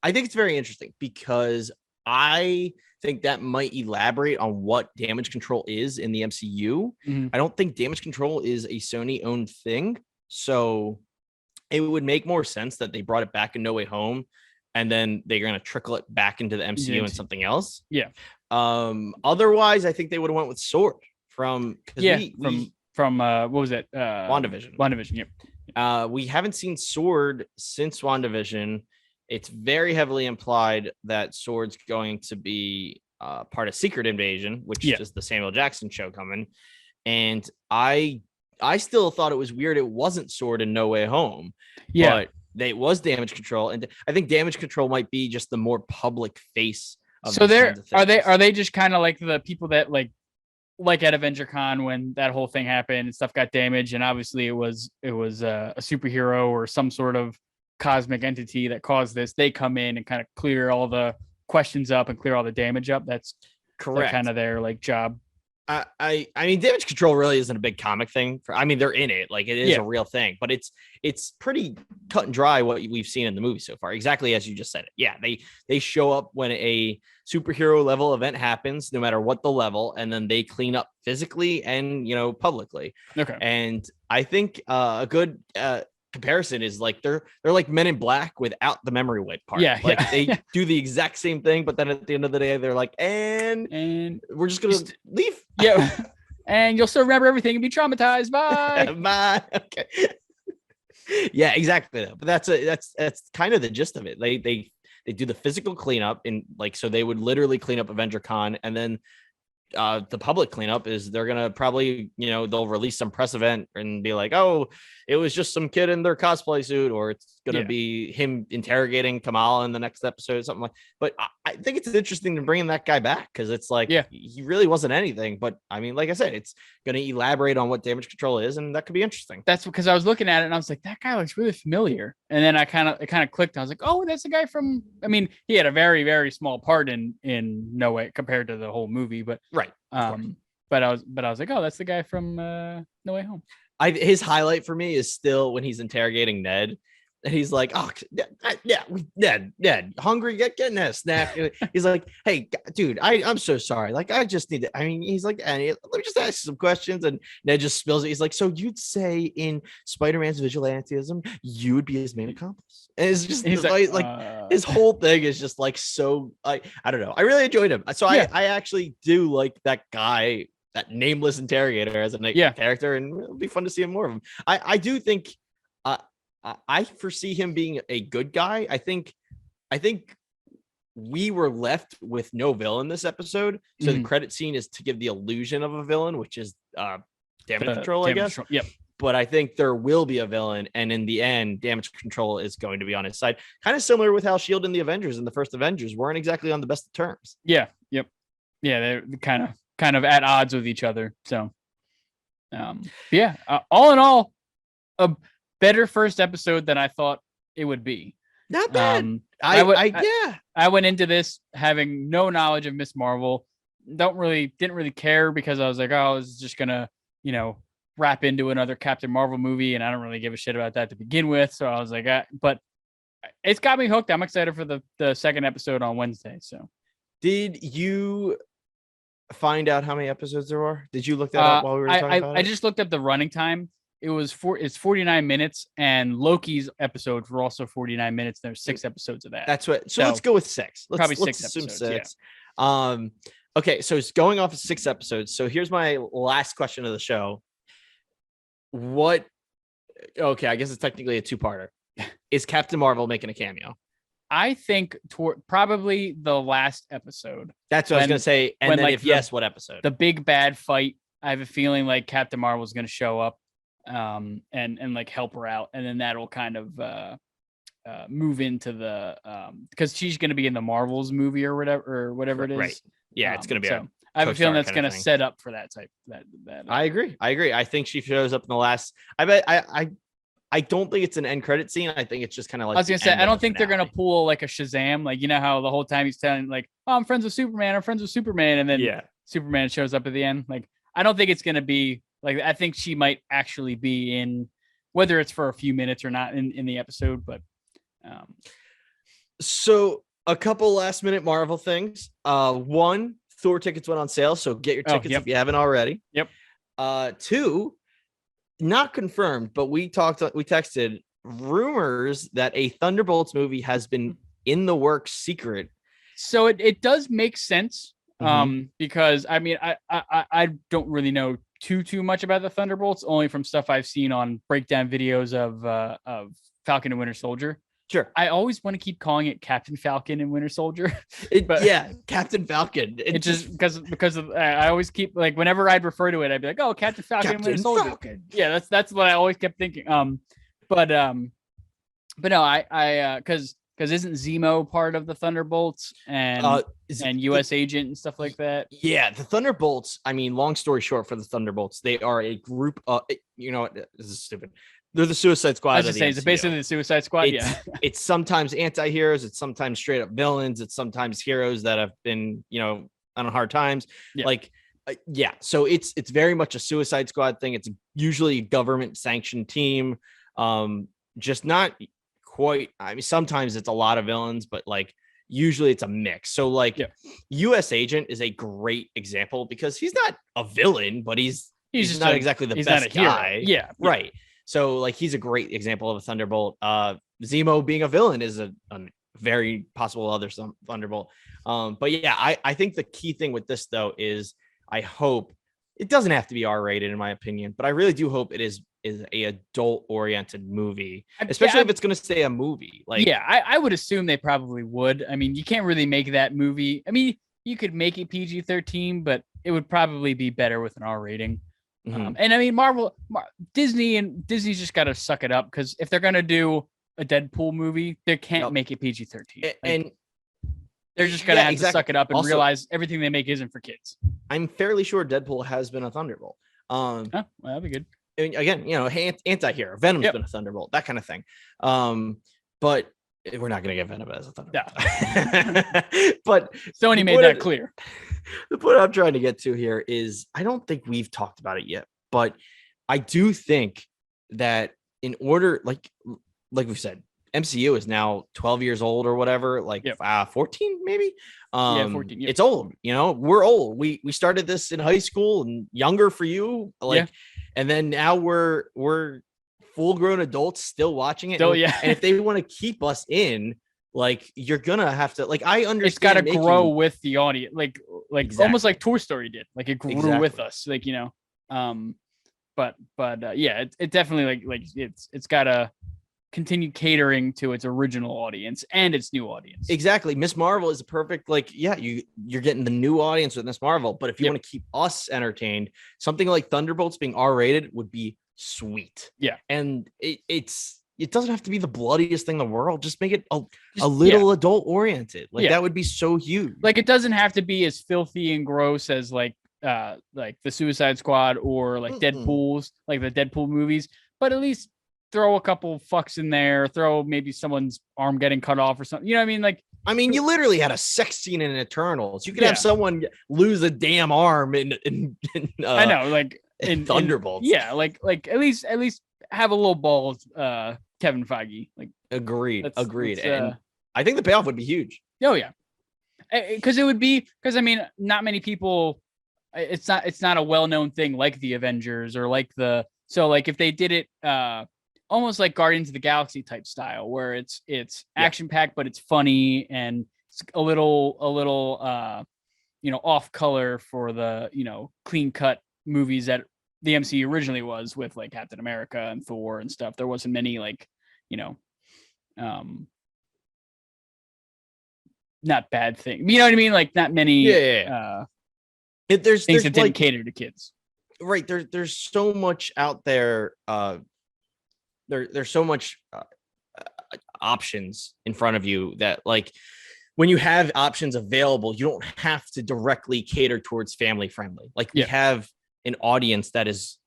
I think it's very interesting because I think that might elaborate on what Damage Control is in the MCU. Mm-hmm. I don't think Damage Control is a Sony owned thing, so it would make more sense that they brought it back in No Way Home and then they're going to trickle it back into the MCU and something else. Yeah. Otherwise I think they would have went with Sword from what was it? WandaVision. Yep. We haven't seen Sword since WandaVision. It's very heavily implied that Sword's going to be part of Secret Invasion, which is the Samuel Jackson show coming. And I still thought it was weird it wasn't Sword in No Way Home. Yeah. But it was Damage Control. And I think Damage Control might be just the more public face of so are they just kind of like the people that like at AvengerCon when that whole thing happened and stuff got damaged, and obviously it was a superhero or some sort of cosmic entity that caused this. They come in and kind of clear all the questions up and clear all the damage up. That's correct. Kind of their like job. I mean, Damage Control really isn't a big comic thing. They're in it, like it is a real thing, but it's pretty cut and dry what we've seen in the movie so far. Exactly as you just said it. Yeah, they show up when a superhero level event happens, no matter what the level, and then they clean up physically and publicly. Okay, and I think a good comparison is like they're like Men in Black without the memory wipe part. They do the exact same thing, but then at the end of the day they're like, and we're just gonna leave. Yeah. And you'll still remember everything and be traumatized. Bye. Bye. Okay. Yeah, exactly. But that's kind of the gist of it. They do the physical cleanup and so they would literally clean up AvengerCon, and then the public cleanup is they're gonna probably they'll release some press event and be like, oh, it was just some kid in their cosplay suit, or it's gonna be him interrogating Kamala in the next episode or something like. But I think it's interesting to bring that guy back because it's like he really wasn't anything, but I mean, like I said, it's gonna elaborate on what Damage Control is, and that could be interesting. That's because I was looking at it and I was like, that guy looks really familiar, and then it kind of clicked. I was like, oh, that's the guy from. I mean, he had a very, very small part in No Way compared to the whole movie, but right. But I was like, oh, that's the guy from No Way Home. His highlight for me is still when he's interrogating Ned, and he's like, oh yeah, Ned, hungry, get a snack. He's like, hey, dude, I'm so sorry. Like, I just need to. I mean, he's like, let me just ask you some questions, and Ned just spills it. He's like, so you'd say in Spider-Man's vigilantism, you would be his main accomplice? And it's just his whole thing is just like so. I don't know. I really enjoyed him. So I actually do like that guy. That nameless interrogator as a character, and it'll be fun to see him more of him. I do think I foresee him being a good guy. I think we were left with no villain this episode, so the credit scene is to give the illusion of a villain, which is Damage Control, I guess. Yep. But I think there will be a villain, and in the end, Damage Control is going to be on his side. Kind of similar with how Shield and the Avengers in the first Avengers weren't exactly on the best of terms. Yeah. Yep. Yeah, they're kind of at odds with each other. So, all in all, a better first episode than I thought it would be. Not bad. I went into this having no knowledge of Miss Marvel. Didn't really care because I was like, oh, I was just gonna, wrap into another Captain Marvel movie, and I don't really give a shit about that to begin with. So I was like, but it's got me hooked. I'm excited for the second episode on Wednesday. So, did you find out how many episodes there are? Did you look that up while we were talking about it? I just looked up the running time. It's 49 minutes, and Loki's episodes were also 49 minutes. There's 6 episodes of that. That's what. So let's go with 6. Let's 6 assume episodes. 6. Yeah. Okay, so it's going off of 6 episodes. So here's my last question of the show. Okay, I guess it's technically a 2-parter. Is Captain Marvel making a cameo? I think probably the last episode. That's what I was going to say. And then if yes, what episode? The big bad fight I have a feeling like Captain Marvel is going to show up, and like help her out, and then that'll kind of move into the because she's going to be in the Marvels movie or whatever it is. Right. Yeah, it's going to be. So I have a feeling that's going to set up for that type. I agree. I think she shows up in the last. I don't think it's an end credit scene. I think it's just kind of like. I was gonna say, I don't think they're gonna pull like a Shazam, like you know how the whole time he's telling like, "Oh, I'm friends with Superman. I'm friends with Superman," and then Superman shows up at the end. Like, I don't think it's gonna be like. I think she might actually be in, whether it's for a few minutes or not in the episode. But so a couple last minute Marvel things. One, Thor tickets went on sale, so get your tickets if you haven't already. Yep. Two. Not confirmed, but we texted rumors that a Thunderbolts movie has been in the works secret. So it does make sense. Because I mean, I don't really know too much about the Thunderbolts, only from stuff I've seen on breakdown videos of Falcon and Winter Soldier. Sure. I always want to keep calling it Captain Falcon and Winter Soldier. Captain Falcon. It just because of I always keep like whenever I'd refer to it, I'd be like, oh, Captain Falcon and Winter Soldier. Falcon. Yeah, that's what I always kept thinking. But no, I because isn't Zemo part of the Thunderbolts and US Agent and stuff like that? Yeah, the Thunderbolts. I mean, long story short, for the Thunderbolts, they are a group. You know what? This is stupid. They're the Suicide Squad. I was just saying, it's basically the Suicide Squad. It's sometimes anti-heroes. It's sometimes straight up villains. It's sometimes heroes that have been, on hard times. Yeah. So it's very much a Suicide Squad thing. It's usually a government sanctioned team. Just not quite. I mean, sometimes it's a lot of villains, but like usually it's a mix. So US Agent is a great example because he's not a villain, but he's just not exactly the best guy. Yeah. Right. So like he's a great example of a Thunderbolt. Zemo being a villain is a very possible other Thunderbolt. But yeah, I think the key thing with this though is I hope it doesn't have to be R-rated in my opinion, but I really do hope it is a adult oriented movie, especially if it's going to stay a movie. I would assume they probably would. I mean, you can't really make that movie. I mean, you could make it PG-13, but it would probably be better with an R rating. And I mean, Disney's just got to suck it up because if they're going to do a Deadpool movie, they can't make it PG-13. And they're just going to have to suck it up and realize everything they make isn't for kids. I'm fairly sure Deadpool has been a Thunderbolt. Well, that'd be good. Again, anti-hero. Venom's been a Thunderbolt, that kind of thing. But we're not going to get Venom as a Thunderbolt. Yeah. But Sony made that clear. The point I'm trying to get to here is I don't think we've talked about it yet, but I do think that in order, like we've said, MCU is now 12 years old or whatever, 14 maybe. 14. Yep. It's old. We're old. We started this in high school and younger for you, and then now we're full-grown adults still watching it. And if they want to keep us in, you're gonna have to. I understand it's got to grow with the audience, exactly. Almost like Toy Story did. It grew with us, But it definitely it's got to continue catering to its original audience and its new audience. Exactly. Miss Marvel is a perfect you're getting the new audience with Miss Marvel, but if you want to keep us entertained, something like Thunderbolts being R-rated would be sweet. Yeah. And it doesn't have to be the bloodiest thing in the world. Just make it a little adult oriented. That would be so huge. It doesn't have to be as filthy and gross as the Suicide Squad or Deadpool's, the Deadpool movies, but at least throw a couple fucks in there, throw maybe someone's arm getting cut off or something. You know what I mean? You literally had a sex scene in Eternals. You could have someone lose a damn arm in I know, in Thunderbolts. At least have a little balls, Kevin Feige. Agreed. And I think the payoff would be huge. Oh yeah, because not many people. It's not a well-known thing like the Avengers or if they did it almost like Guardians of the Galaxy type style where it's action packed but it's funny and it's a little off color for the clean cut movies that the MCU originally was with Captain America and Thor and stuff. There wasn't many not bad things. You know what I mean? Not many there's things that didn't cater to kids. right. There's so much out there. There's so much options in front of you that like when you have options available, you don't have to directly cater towards family friendly. Like we have an audience that is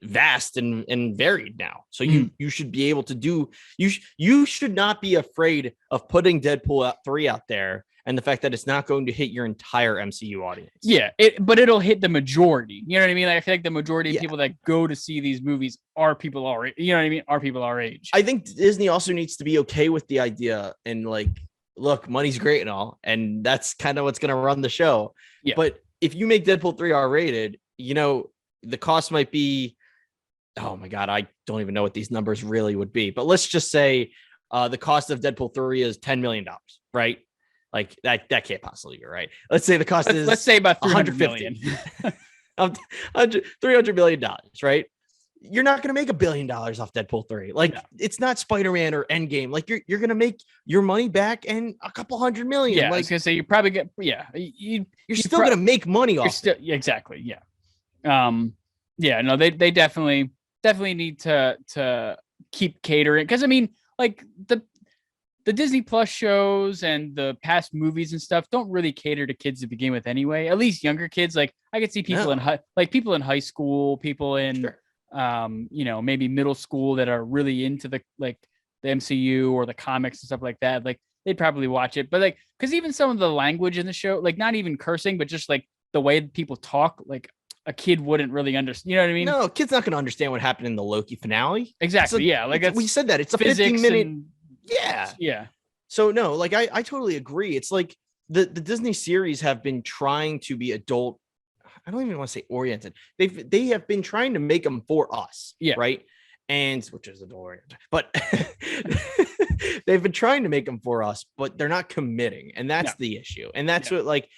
vast and varied now. So you should be able to do, you should not be afraid of putting Deadpool 3 out there and the fact that it's not going to hit your entire MCU audience. Yeah, but it'll hit the majority. You know what I mean? Like, I feel like the majority of people that go to see these movies are people our age. You know what I mean? Are people our age. I think Disney also needs to be okay with the idea and like, look, money's great and all, and that's kind of what's going to run the show. Yeah. But if you make Deadpool 3 R-rated, you know, the cost might be, oh my God, I don't even know what these numbers really would be. But let's just say the cost of Deadpool 3 is $10 million, right? Like that can't possibly be right. Let's say the cost is, let's say about 350 million. $300 million, right? You're not going to make $1 billion off Deadpool 3. Like it's not Spider-Man or Endgame. Like you're going to make your money back and a couple $100 million. Yeah, like, I was going to say you probably get, you're still going to make money off. Exactly. Yeah. No, they definitely need to keep catering. Cause I mean, like the Disney Plus shows and the past movies and stuff don't really cater to kids to begin with anyway, at least younger kids. Like I could see people in high school, people in, maybe middle school that are really into the MCU or the comics and stuff like that. Like they'd probably watch it, but like, cause even some of the language in the show, like not even cursing, but just like the way people talk, like a kid wouldn't really understand. You know what I mean? No, a kid's not going to understand what happened in the Loki finale. Exactly. We said that it's a 15-minute. Yeah. So no, like I totally agree. It's like the Disney series have been trying to be adult. I don't even want to say oriented. They have been trying to make them for us. Yeah. Right. And which is adult oriented, but they've been trying to make them for us, but they're not committing. And that's the issue. And that's what, like,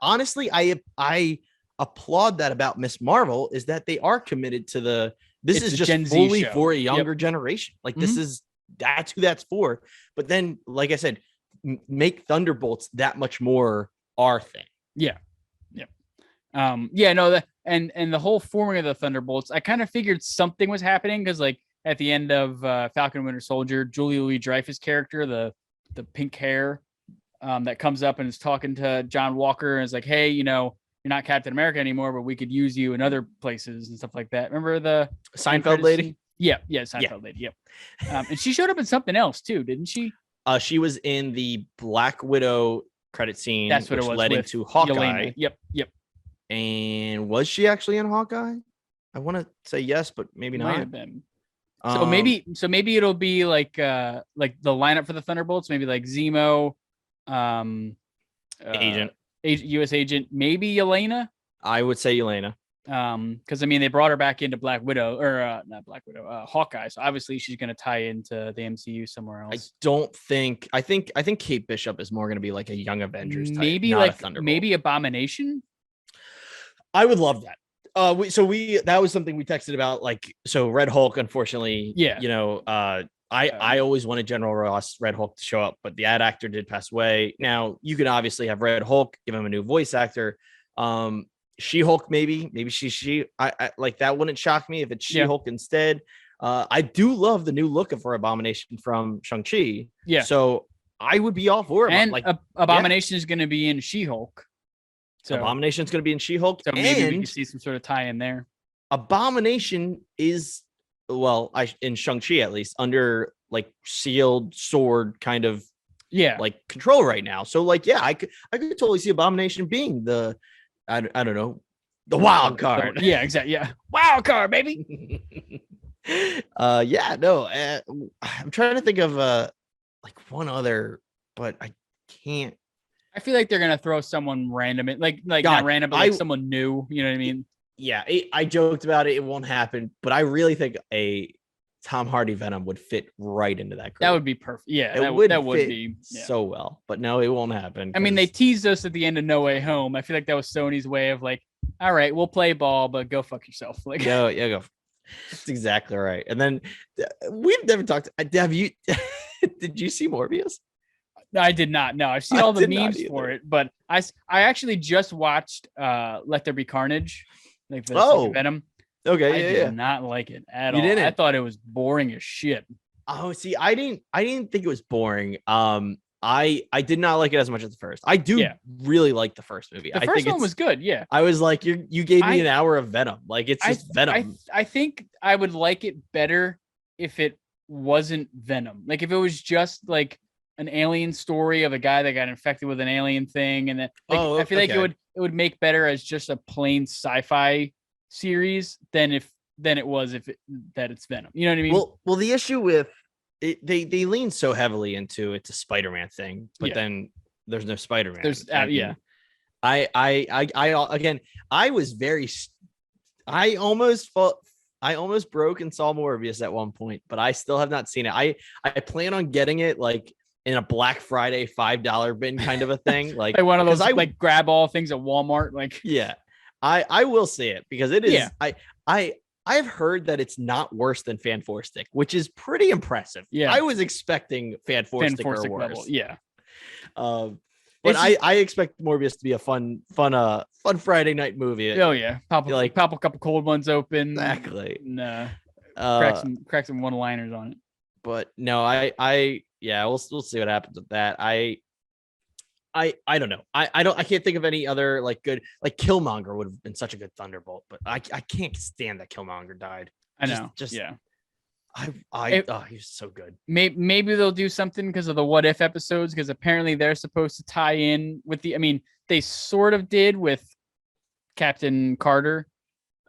honestly, I applaud that about Miss Marvel is that they are committed to this is just Gen fully Z for a younger generation. Like that's who that's for. But then, like I said, make Thunderbolts that much more our thing. Yeah. And the whole forming of the Thunderbolts, I kind of figured something was happening because like at the end of Falcon and Winter Soldier, Julia Louis-Dreyfus character, the pink hair that comes up and is talking to John Walker and is like, hey, you're not Captain America anymore, but we could use you in other places and stuff like that. Remember the Seinfeld lady? Yeah, Seinfeld lady. Yep. And she showed up in something else too, didn't she? She was in the Black Widow credit scene. That's what it was. Led into Hawkeye. Yelena. Yep. And was she actually in Hawkeye? I want to say yes, but maybe not. Might have been. So maybe it'll be like the lineup for the Thunderbolts. Maybe like Zemo, U.S. agent, maybe Yelena. I would say Yelena. Because I mean they brought her back into Black Widow or not Black Widow, Hawkeye. So obviously she's going to tie into the MCU somewhere else. I think Kate Bishop is more going to be like a Young Avengers type, maybe not like a Thunderbolt. Maybe Abomination. I would love that. That was something we texted about. Like, so Red Hulk, unfortunately, I always wanted General Ross Red Hulk to show up, but the ad actor did pass away. Now you can obviously have Red Hulk, give him a new voice actor. She-Hulk, maybe she. I like that. Wouldn't shock me if it's She-Hulk instead. I do love the new look of her Abomination from Shang-Chi. Yeah. So I would be all for it. And like Abomination is going to be in She-Hulk. So Abomination's going to be in She-Hulk. So maybe we can see some sort of tie in there. Abomination is, in Shang-Chi at least, under like sealed sword kind of like control right now. So like, I could totally see Abomination being the, I don't know, the wild card. Yeah, exactly. Yeah. Wild card, baby. I'm trying to think of like one other, but I can't. I feel like they're gonna throw someone random in, not random, but like someone new. You know what I mean? Yeah, I joked about it. It won't happen, but I really think a Tom Hardy Venom would fit right into that group. That would be perfect. Yeah, that would be so well. But no, it won't happen. I mean, they teased us at the end of No Way Home. I feel like that was Sony's way of like, all right, we'll play ball, but go fuck yourself. Like, go. That's exactly right. And then we've never talked. Have you? Did you see Morbius? No, I did not. No, I've seen all the memes for it, but I actually just watched Let There Be Carnage. like the second Venom. Okay, I did not like it at all. Didn't? I thought it was boring as shit. Oh, see, I didn't think it was boring. I did not like it as much as the first. I do really like the first movie. The first one was good. Yeah. I was like, you gave me an hour of Venom. Like it's just Venom. I think I would like it better if it wasn't Venom. Like if it was just like an alien story of a guy that got infected with an alien thing, and then I feel like it would make better as just a plain sci-fi series than it was if it's Venom. You know what I mean? Well, the issue with it, they lean so heavily into it's a Spider-Man thing, but then there's no Spider-Man. There's I almost broke and saw Morbius at one point, but I still have not seen it. I plan on getting it like in a Black Friday $5 bin kind of a thing, like one of those like grab all things at Walmart. Like I will see it because it is I've heard that it's not worse than Fan Four Stick, which is pretty impressive. Yeah, I was expecting Fan Four Stick or worse. Level. Yeah, but I expect Morbius to be a fun Friday night movie. Oh yeah, pop a couple cold ones open. Exactly. And, crack some one-liners on it. But no, we'll see what happens with that. I don't know. I can't think of any other like good, like Killmonger would have been such a good Thunderbolt, but I can't stand that Killmonger died. I know. He was so good. Maybe they'll do something because of the What If episodes, because apparently they're supposed to tie in with they sort of did with Captain Carter.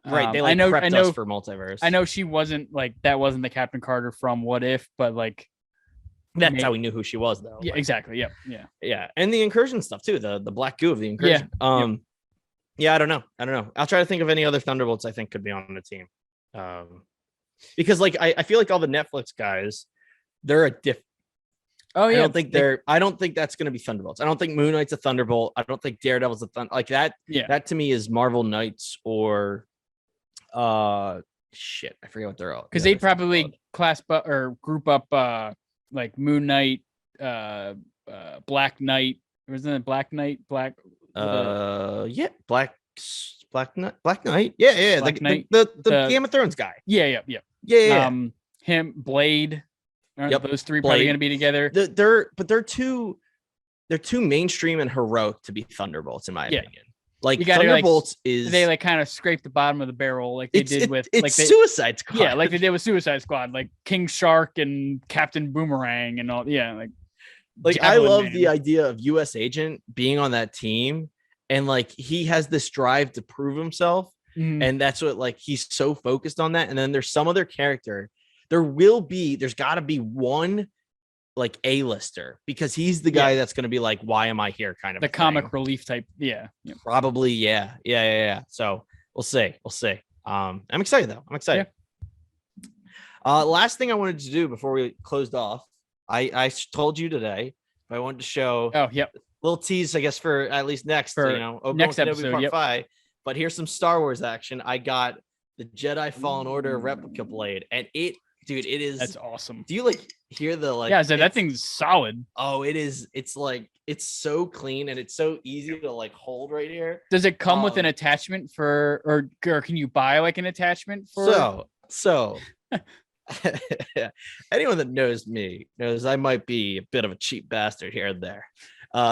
Right. They prepped us for multiverse. I know she wasn't that wasn't the Captain Carter from What If, but like that's how we knew who she was, though. Yeah, exactly. Yeah. And the incursion stuff too. The black goo of the incursion. Yeah. I don't know. I'll try to think of any other Thunderbolts I think could be on the team. Because like I feel like all the Netflix guys, they're a different. Oh yeah. I don't think that's going to be Thunderbolts. I don't think Moon Knight's a Thunderbolt. I don't think Daredevil's a like that. Yeah. That to me is Marvel Knights or shit. I forget what they're all. Because they'd probably group up like Moon Knight, Black Knight. Wasn't it Black Knight? Black Knight. Yeah. Black Knight. The Game of Thrones guy. Yeah. Him, Blade. Those three probably going to be together. They're too mainstream and heroic to be Thunderbolts in my opinion. Like Thunderbolts is they kind of scrape the bottom of the barrel like they did with Suicide Squad. Yeah, like they did with Suicide Squad, like King Shark and Captain Boomerang and all. Yeah, like I love the idea of US Agent being on that team, and like he has this drive to prove himself, and that's what like he's so focused on that. And then there's some other character. There's got to be one like A-lister, because he's the guy that's going to be like, why am I here? Kind of the comic relief type. Yeah. Probably. Yeah. So we'll see. I'm excited though. Last thing I wanted to do before we closed off, I told you today, but I wanted to show little tease, I guess, for at least next episode, part 5. But here's some Star Wars action. I got the Jedi Fallen Order replica blade, and it is. That's awesome. Do you like hear the like? Yeah, that thing's solid. Oh, it is. It's like it's so clean and it's so easy to like hold right here. Does it come with an attachment or can you buy like an attachment for? So anyone that knows me knows I might be a bit of a cheap bastard here and there.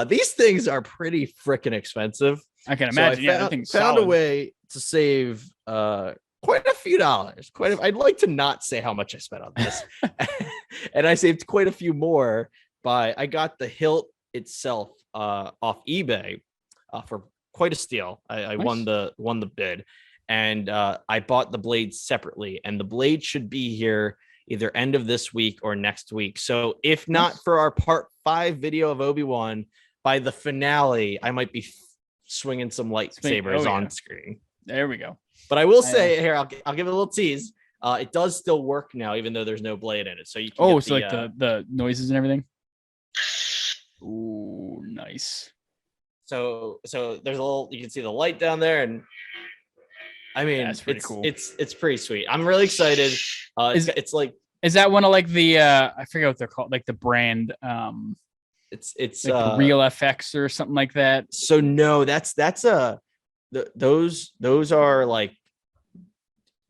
These things are pretty freaking expensive. I can imagine. I found a way to save quite a few dollars. I'd like to not say how much I spent on this. And I saved quite a few more I got the hilt itself off eBay for quite a steal. I nice. won the bid, and I bought the blade separately, and the blade should be here either end of this week or next week. So if not for our part 5 video of Obi-Wan, by the finale, I might be swinging some lightsabers on screen. There we go. But I will say here, I'll give it a little tease. It does still work now, even though there's no blade in it. So you can the noises and everything. Ooh, nice. So there's a little. You can see the light down there, and I mean, it's pretty cool. It's pretty sweet. I'm really excited. It's like, is that one of like the I forget what they're called, like the brand. It's like Real FX or something like that. So no, that's a those are like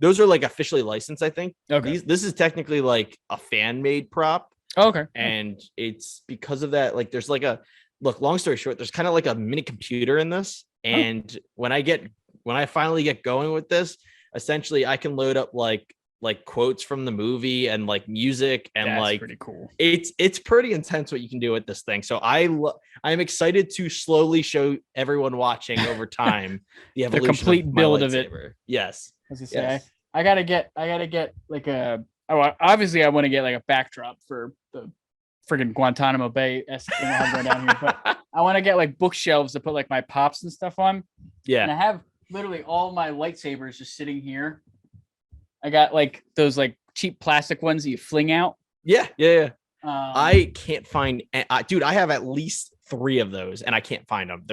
officially licensed, I think. Okay. This is technically like a fan made prop. Oh, okay. And it's because of that, like there's like long story short, there's kind of like a mini computer in this. And when I finally get going with this, essentially I can load up like quotes from the movie and like music, and that's like pretty cool. It's pretty intense what you can do with this thing. So I'm excited to slowly show everyone watching over time the evolution, the complete build of it. Yes. As I say, yes. I gotta get like obviously I want to get like a backdrop for the friggin' Guantanamo Bay thing I have going down here, but I want to get like bookshelves to put like my pops and stuff on. Yeah. And I have literally all my lightsabers just sitting here. I got like those like cheap plastic ones that you fling out. Yeah. I can't find, dude, I have at least 3 of those and I can't find them.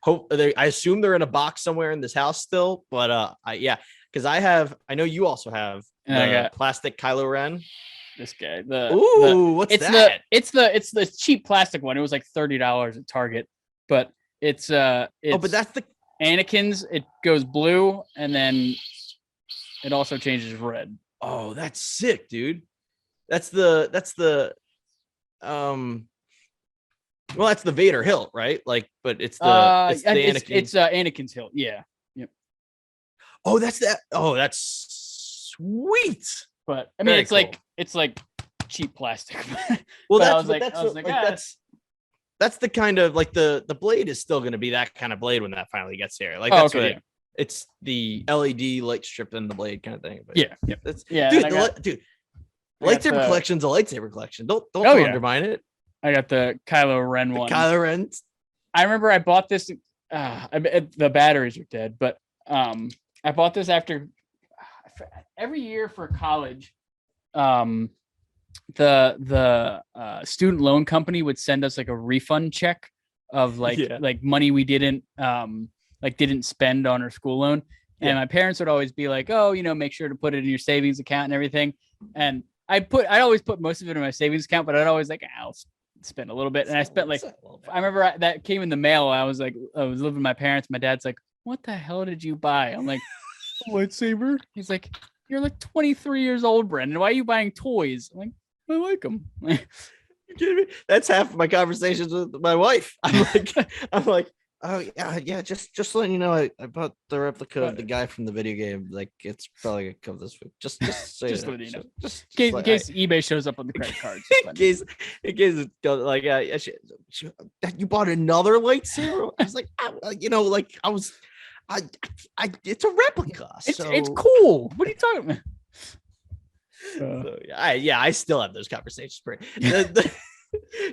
I assume they're in a box somewhere in this house still, but because I know you also have I got plastic Kylo Ren. This guy, what's that? It's the cheap plastic one. It was like $30 at Target, but it's but that's the Anakin's. It goes blue and then it also changes red. Oh, that's sick, dude. That's the well, that's the Vader hilt, right? Like, but it's the Anakin. It's Anakin's hilt. Yeah. Yep. Oh, that's that. Oh, that's sweet. But I mean, it's like cheap plastic. Well, that's the kind of like the blade is still going to be that kind of blade when that finally gets here. Like it's the LED light strip in the blade kind of thing. But dude, lightsaber collection's a lightsaber collection. Don't undermine it. I got the Kylo Ren one. Kylo Ren. I remember I bought this. The batteries are dead, but I bought this after every year for college. The student loan company would send us like a refund check of like money we didn't spend on our school loan. And my parents would always be like, oh, make sure to put it in your savings account and everything. And I always put most of it in my savings account, but I'd always like, I'll spend a little bit. And I spent I remember that came in the mail. I was living with my parents. My dad's like, what the hell did you buy? I'm like, a lightsaber. He's like, you're like 23 years old, Brendan. Why are you buying toys? I'm like, I like them. You kidding me? That's half of my conversations with my wife. I'm like, oh yeah. Just letting you know, I bought the replica of the guy from the video game. Like, it's probably gonna come this week. Just so just letting you know. Just in case eBay shows up on the credit cards. in case it's like, you bought another lightsaber. I was like, it's a replica. It's cool. What are you talking about? I still have those conversations.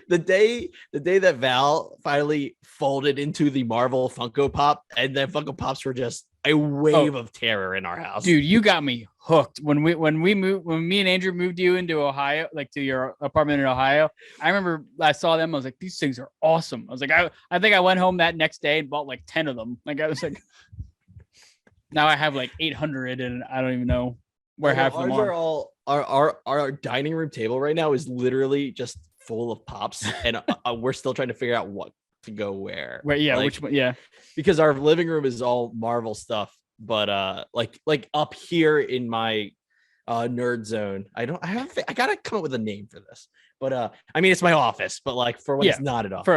The day that Val finally folded into the Marvel Funko Pop, and then Funko Pops were just a wave of terror in our house. Dude, you got me hooked. When me and Andrew moved you into Ohio, like to your apartment in Ohio, I remember I saw them. I was like, these things are awesome. I was like, I think I went home that next day and bought like 10 of them. Like, I was like, now I have like 800 and I don't even know where half of them are. Our dining room table right now is literally just full of pops, and we're still trying to figure out what to go where. Which one? Yeah, because our living room is all Marvel stuff, but like up here in my nerd zone, I gotta come up with a name for this. But I mean, it's my office, but like for when it's not an office.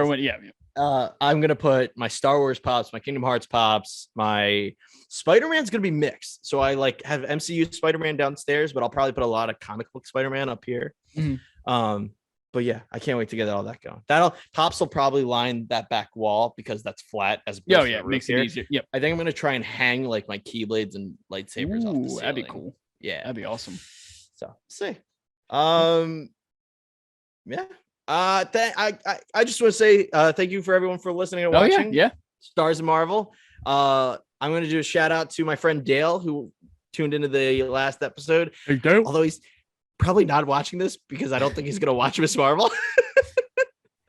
I'm gonna put my Star Wars pops, my Kingdom Hearts pops, my Spider-Man's gonna be mixed. So I like have MCU Spider-Man downstairs, but I'll probably put a lot of comic book Spider-Man up here. Mm-hmm. But yeah, I can't wait to get all that going. Pops will probably line that back wall because that's flat as makes it easier. Yep. I think I'm gonna try and hang like my keyblades and lightsabers off the ceiling. That'd be cool. Yeah, that'd be awesome. So see. Yeah. I just want to say thank you for everyone for listening and watching. Yeah. Stars of Marvel. I'm going to do a shout out to my friend Dale who tuned into the last episode. Hey, Dale. Although he's probably not watching this because I don't think he's going to watch Miss Marvel.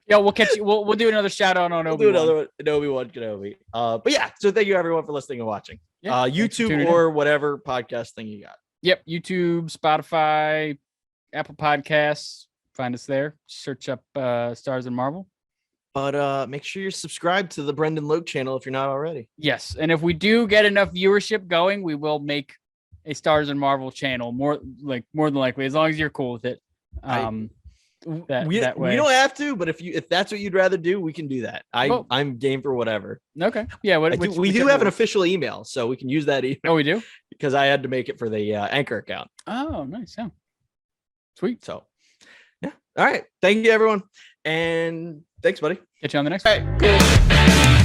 Yeah, we'll catch you. We'll do another shout out on Obi-Wan. We'll do another one, Obi-Wan Kenobi. But yeah, so thank you everyone for listening and watching. Yeah, YouTube or whatever podcast thing you got. Yep, YouTube, Spotify, Apple Podcasts. Find us there. Search up Stars and Marvel. But make sure you're subscribed to the Brendan Loke channel if you're not already. Yes, and if we do get enough viewership going, we will make a Stars and Marvel channel more than likely, as long as you're cool with it. We don't have to, but if that's what you'd rather do, we can do that. I'm game for whatever. Okay. Yeah. We do have an official email, so we can use that email. Oh, we do? Because I had to make it for the Anchor account. Oh, nice. Yeah. Sweet. So, yeah. All right. Thank you, everyone. And thanks, buddy. Catch you on the next one. All right. Cool.